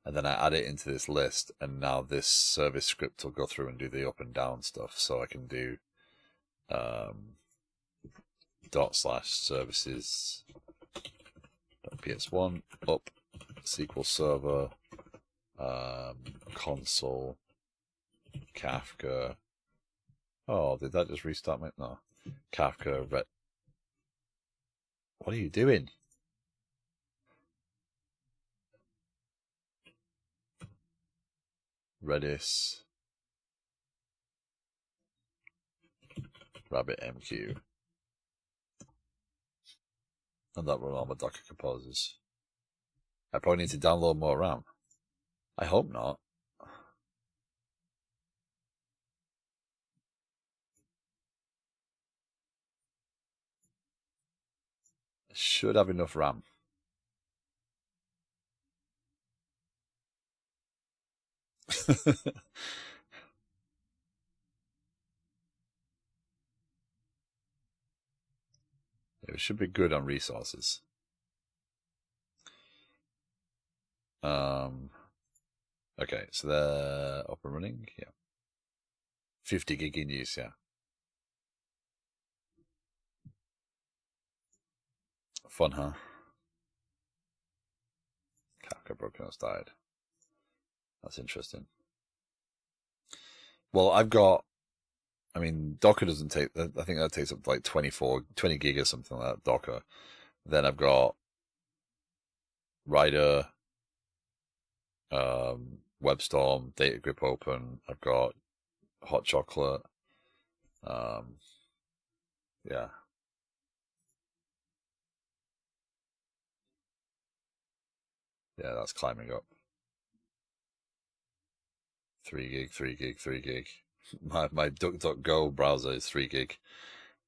And then I add it into this list. And now this service script will go through and do the up and down stuff. So I can do /services .ps1 up SQL Server console Kafka. Oh, did that just restart my... No. Kafka ret... What are you doing? Redis. RabbitMQ. And that run all my Docker Composes. I probably need to download more RAM. I hope not. I should have enough RAM. It should be good on resources. Okay, so they're up and running. Yeah. 50 gig in use, yeah. Fun, huh? Kafka broken has died. That's interesting. Well, I mean, Docker doesn't take, I think that takes up like 20 gig or something like that, Docker. Then I've got Rider, WebStorm, Data Grip Open. I've got Hot Chocolate. Yeah. Yeah, that's climbing up. 3 gig, 3 gig, 3 gig. My DuckDuckGo browser is 3 gig.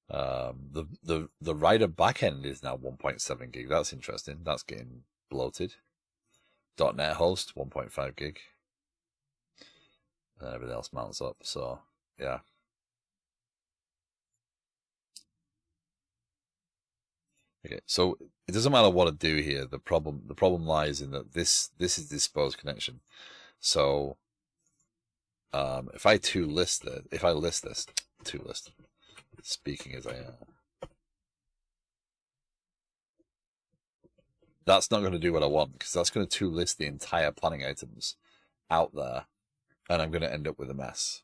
The Rider backend is now 1.7 gig. That's interesting. That's getting bloated. .NET host 1.5 gig. And everything else mounts up. So yeah. Okay, so it doesn't matter what I do here. The problem lies in that this is the exposed connection. So if I list this, speaking as I am, that's not going to do what I want, because that's going to list the entire planning items out there, and I'm going to end up with a mess.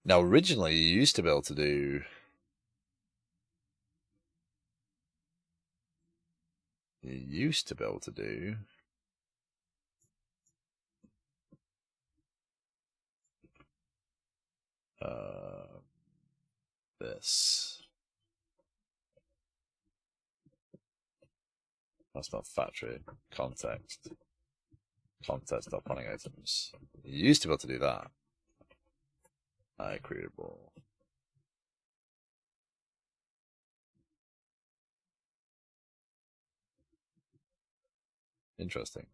Now, originally, you used to be able to do this. That's not factory. Context .planning items. You used to be able to do that. Creatable. Interesting.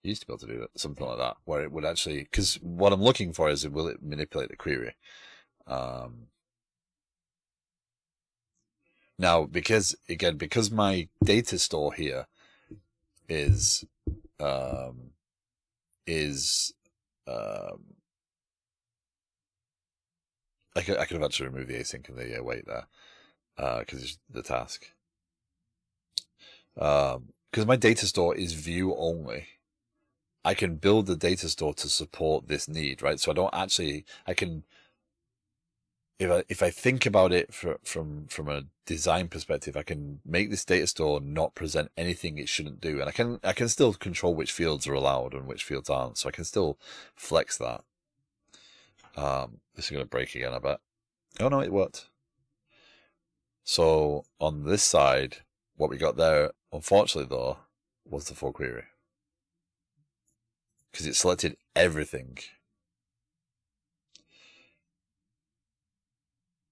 You used to be able to do that, something like that, where it would actually, because what I'm looking for is, will it manipulate the query? Now, because my data store here is um, I could have actually removed the async and the await there because it's the task. Because my data store is view only, I can build the data store to support this need, right? So I don't actually, I can, if I think about it from a design perspective, I can make this data store not present anything it shouldn't do, and I can still control which fields are allowed and which fields aren't. So I can still flex that. This is going to break again, I bet. Oh no, it worked. So on this side, what we got there, unfortunately though, was the for query, because it selected everything.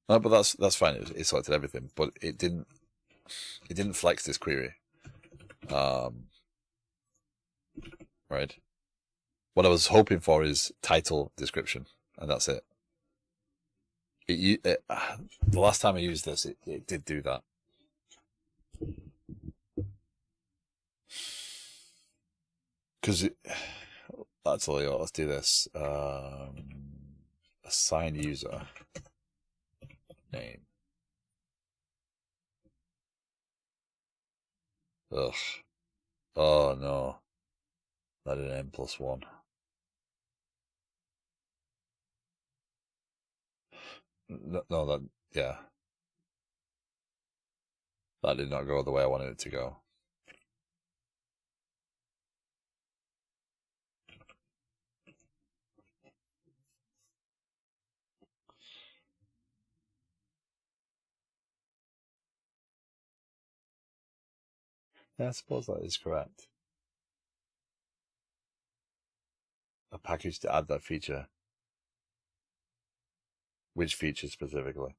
No, but that's fine. It selected everything, but it didn't flex this query. Right. What I was hoping for is title description, and that's it. The last time I used this, it did do that. Because actually, let's do this. Assign user name. Ugh. Oh no. That is an n+1. No, that, yeah. That did not go the way I wanted it to go. Yeah, I suppose that is correct. A package to add that feature. Which feature specifically?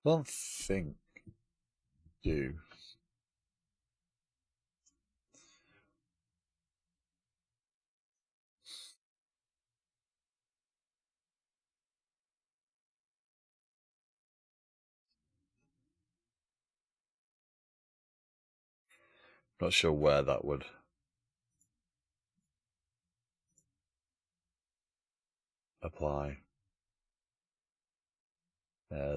I don't think do. Not sure where that would apply.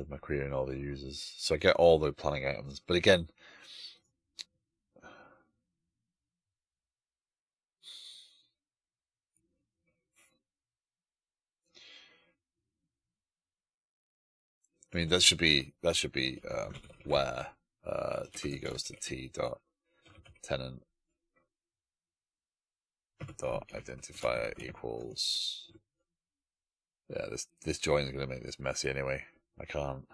My query and all the users. So I get all the planning items. But again, I mean, that should be where t goes to t dot tenant dot identifier equals. Yeah, this join is going to make this messy anyway. I can't.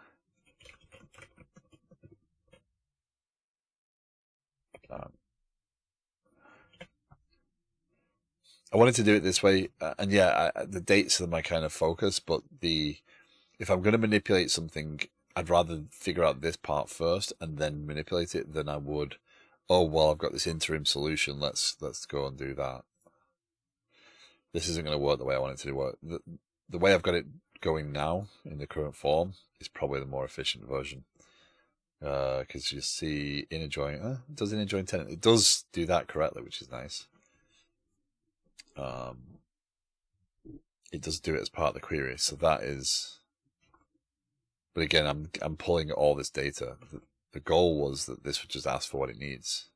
I wanted to do it this way, and yeah, the dates are my kind of focus. But if I'm going to manipulate something, I'd rather figure out this part first and then manipulate it than I would. Oh well, I've got this interim solution. Let's go and do that. This isn't going to work the way I want it to work. The way I've got it going now in the current form is probably the more efficient version. Because you see inner join, does inner join tenant? It does do that correctly, which is nice. it does do it as part of the query. So that is, but again, I'm pulling all this data. The goal was that this would just ask for what it needs.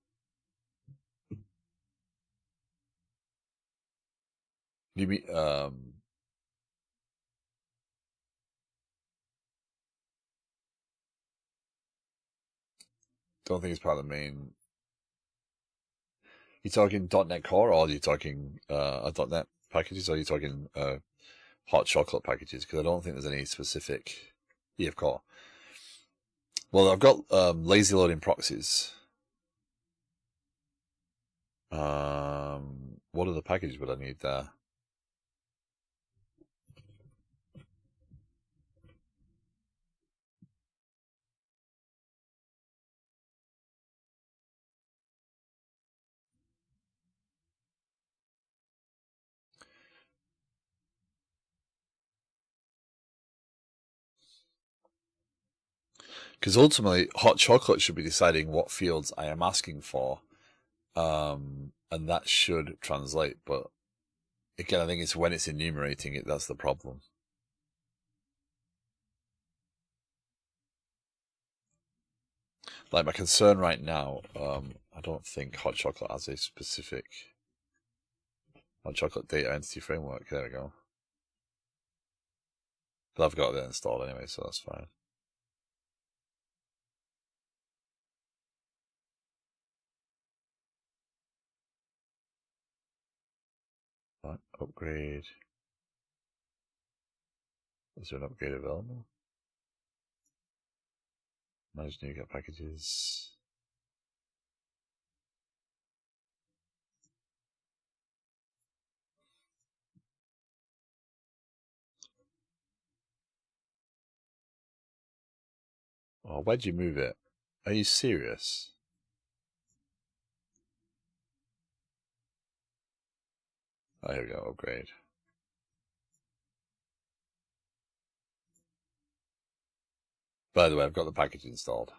You mean, don't think it's part of the main. You talking .NET Core, or are you talking .NET packages, or are you talking hot chocolate packages? Because I don't think there's any specific EF Core. Well, I've got lazy loading proxies. What other packages would I need there? Because ultimately, hot chocolate should be deciding what fields I am asking for, and that should translate. But again, I think it's when it's enumerating it that's the problem. Like, my concern right now, I don't think hot chocolate has a specific hot chocolate data entity framework. There we go. But I've got that installed anyway, so that's fine. Right, upgrade. Is there an upgrade available? Manage NuGet packages. Oh, where'd you move it? Are you serious? Oh, here we go, upgrade. By the way, I've got the package installed.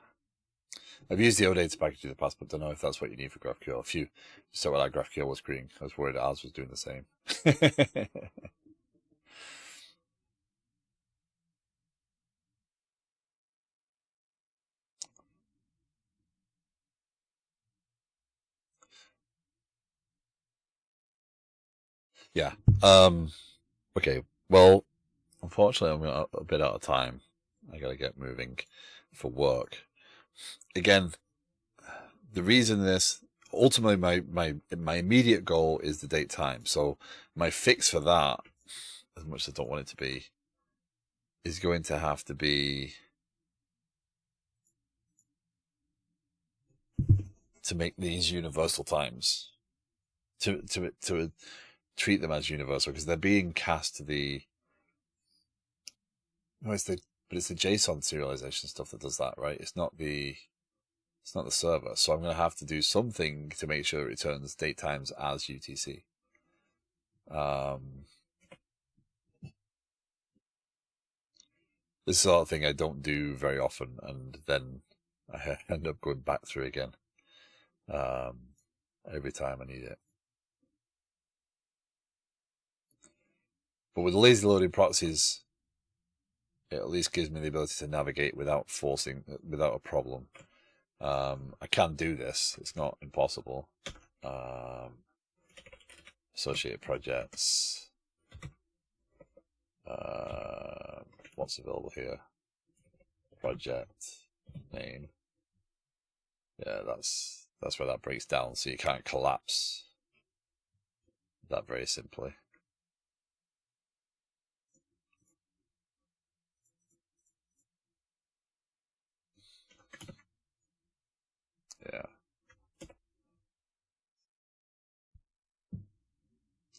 I've used the OData package in the past, but don't know if that's what you need for GraphQL. If you saw what that GraphQL was screening, I was worried ours was doing the same. Yeah. Okay. Well, unfortunately, I'm a bit out of time. I gotta get moving for work. Again, the reason this ultimately my immediate goal is the date time. So my fix for that, as much as I don't want it to be, is going to have to be to make these universal times, to treat them as universal, because they're being cast to the. No, it's the JSON serialization stuff that does that, right? It's not the server. So I'm going to have to do something to make sure it returns date times as UTC. This is the sort of thing I don't do very often, and then I end up going back through again every time I need it. But with lazy loading proxies, it at least gives me the ability to navigate without a problem. I can do this. It's not impossible. Associated projects. What's available here? Project name. Yeah, that's where that breaks down. So you can't collapse that very simply. Yeah.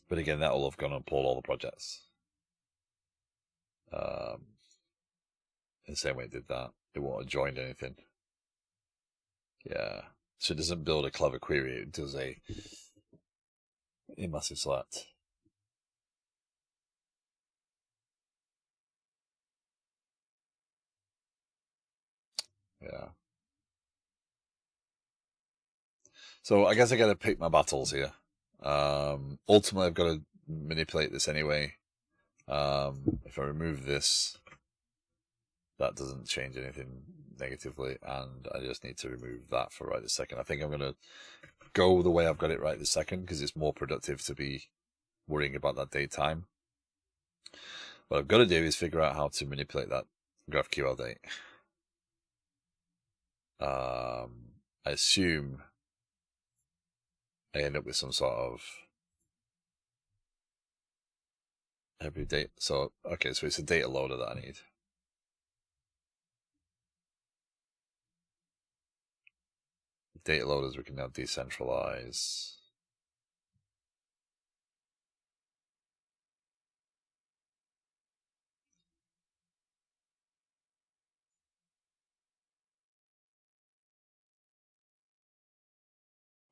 But again, that will have gone and pulled all the projects. In the same way it did that. It won't have joined anything. Yeah. So it doesn't build a clever query, it does a massive select. Yeah. So I guess I gotta pick my battles here. Ultimately I've got to manipulate this anyway. If I remove this, that doesn't change anything negatively, and I just need to remove that for right this second. I think I'm going to go the way I've got it right this second, because it's more productive to be worrying about that date time. What I've got to do is figure out how to manipulate that GraphQL date. I assume I end up with some sort of every date. So, okay, so it's a data loader that I need. Data loaders we can now decentralize.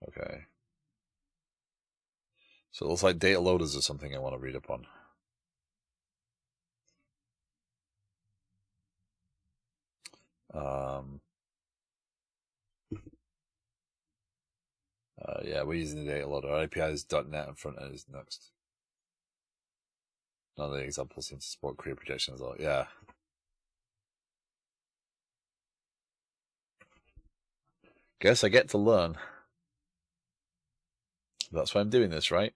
Okay. So it looks like data loaders are something I want to read up on. Yeah, we're using the data loader. Our API is .NET and front end is Next. None of the examples seem to support query projection as well. Yeah. Guess I get to learn. That's why I'm doing this, right?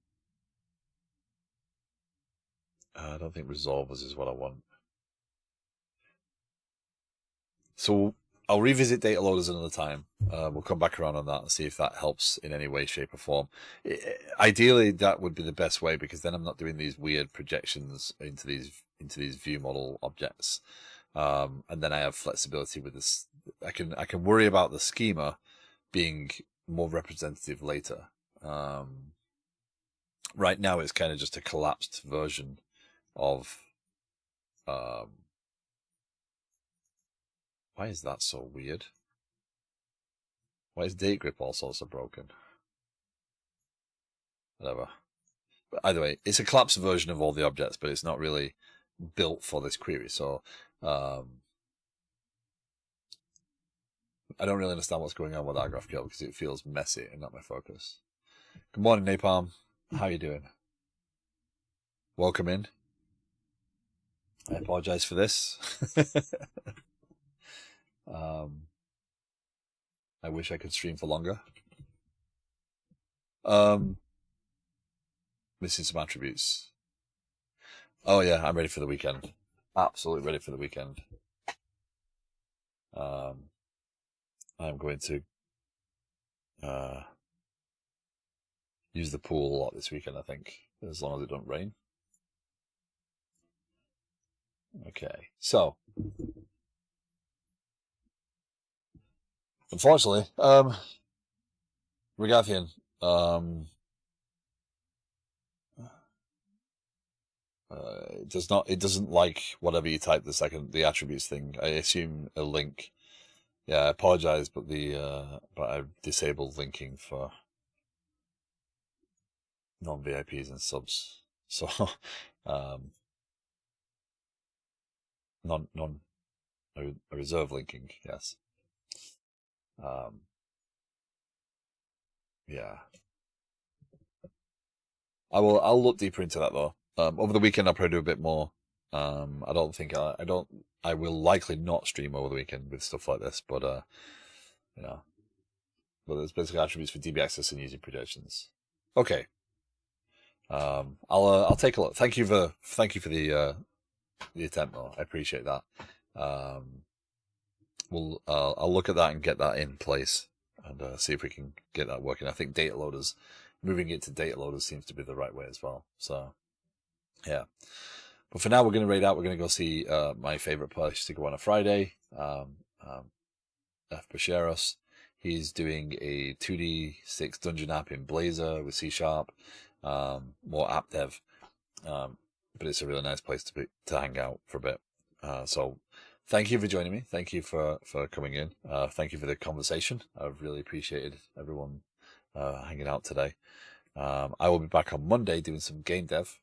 I don't think resolvers is what I want. So I'll revisit data loaders another time. We'll come back around on that and see if that helps in any way, shape, or form. Ideally, that would be the best way, because then I'm not doing these weird projections into these view model objects, and then I have flexibility with this. I can worry about the schema being more representative later. Right now, it's kind of just a collapsed version of. Why is that so weird? Why is date grip also so broken? Whatever. But either way, it's a collapsed version of all the objects, but it's not really built for this query. So I don't really understand what's going on with that GraphQL, because it feels messy and not my focus. Good morning, Napalm. How are you doing? Welcome in. I apologize for this. I wish I could stream for longer. Missing some attributes. Oh yeah, I'm ready for the weekend. Absolutely ready for the weekend. I'm going to use the pool a lot this weekend, I think, as long as it don't rain. Okay, so unfortunately, Regathian, it doesn't like whatever you type the attributes thing. I assume a link. Yeah, I apologize, but I've disabled linking for non-VIPs and subs. So, a reserve linking, yes. Yeah. I'll look deeper into that though. Over the weekend I'll probably do a bit more. I will likely not stream over the weekend with stuff like this, but but there's basically attributes for DB access and using projections. Okay. I'll take a look. Thank you for the attempt though. I appreciate that. I'll look at that and get that in place and see if we can get that working. I think moving it to data loaders seems to be the right way as well. So, yeah. But for now, we're going to raid out. We're going to go see my favorite place to go on a Friday, F. Basheros. He's doing a 2D6 dungeon app in Blazor with C#, more app dev. But it's a really nice place to hang out for a bit. So thank you for joining me. Thank you for coming in. Thank you for the conversation. I've really appreciated everyone hanging out today. I will be back on Monday doing some game dev.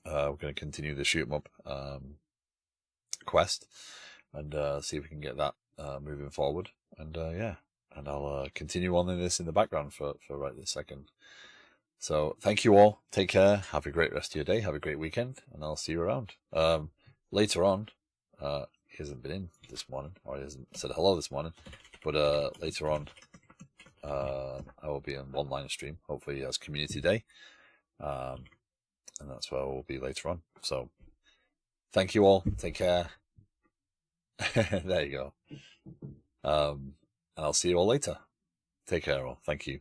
We're going to continue the shoot 'em up quest and see if we can get that moving forward. And and I'll continue on in this in the background for right this second. So thank you all. Take care. Have a great rest of your day. Have a great weekend, and I'll see you around. Later on, he hasn't been in this morning, or he hasn't said hello this morning, but later on, I will be on one line stream, hopefully as community day, and that's where we'll be later on. So thank you all. Take care. There you go. And I'll see you all later. Take care all. Thank you.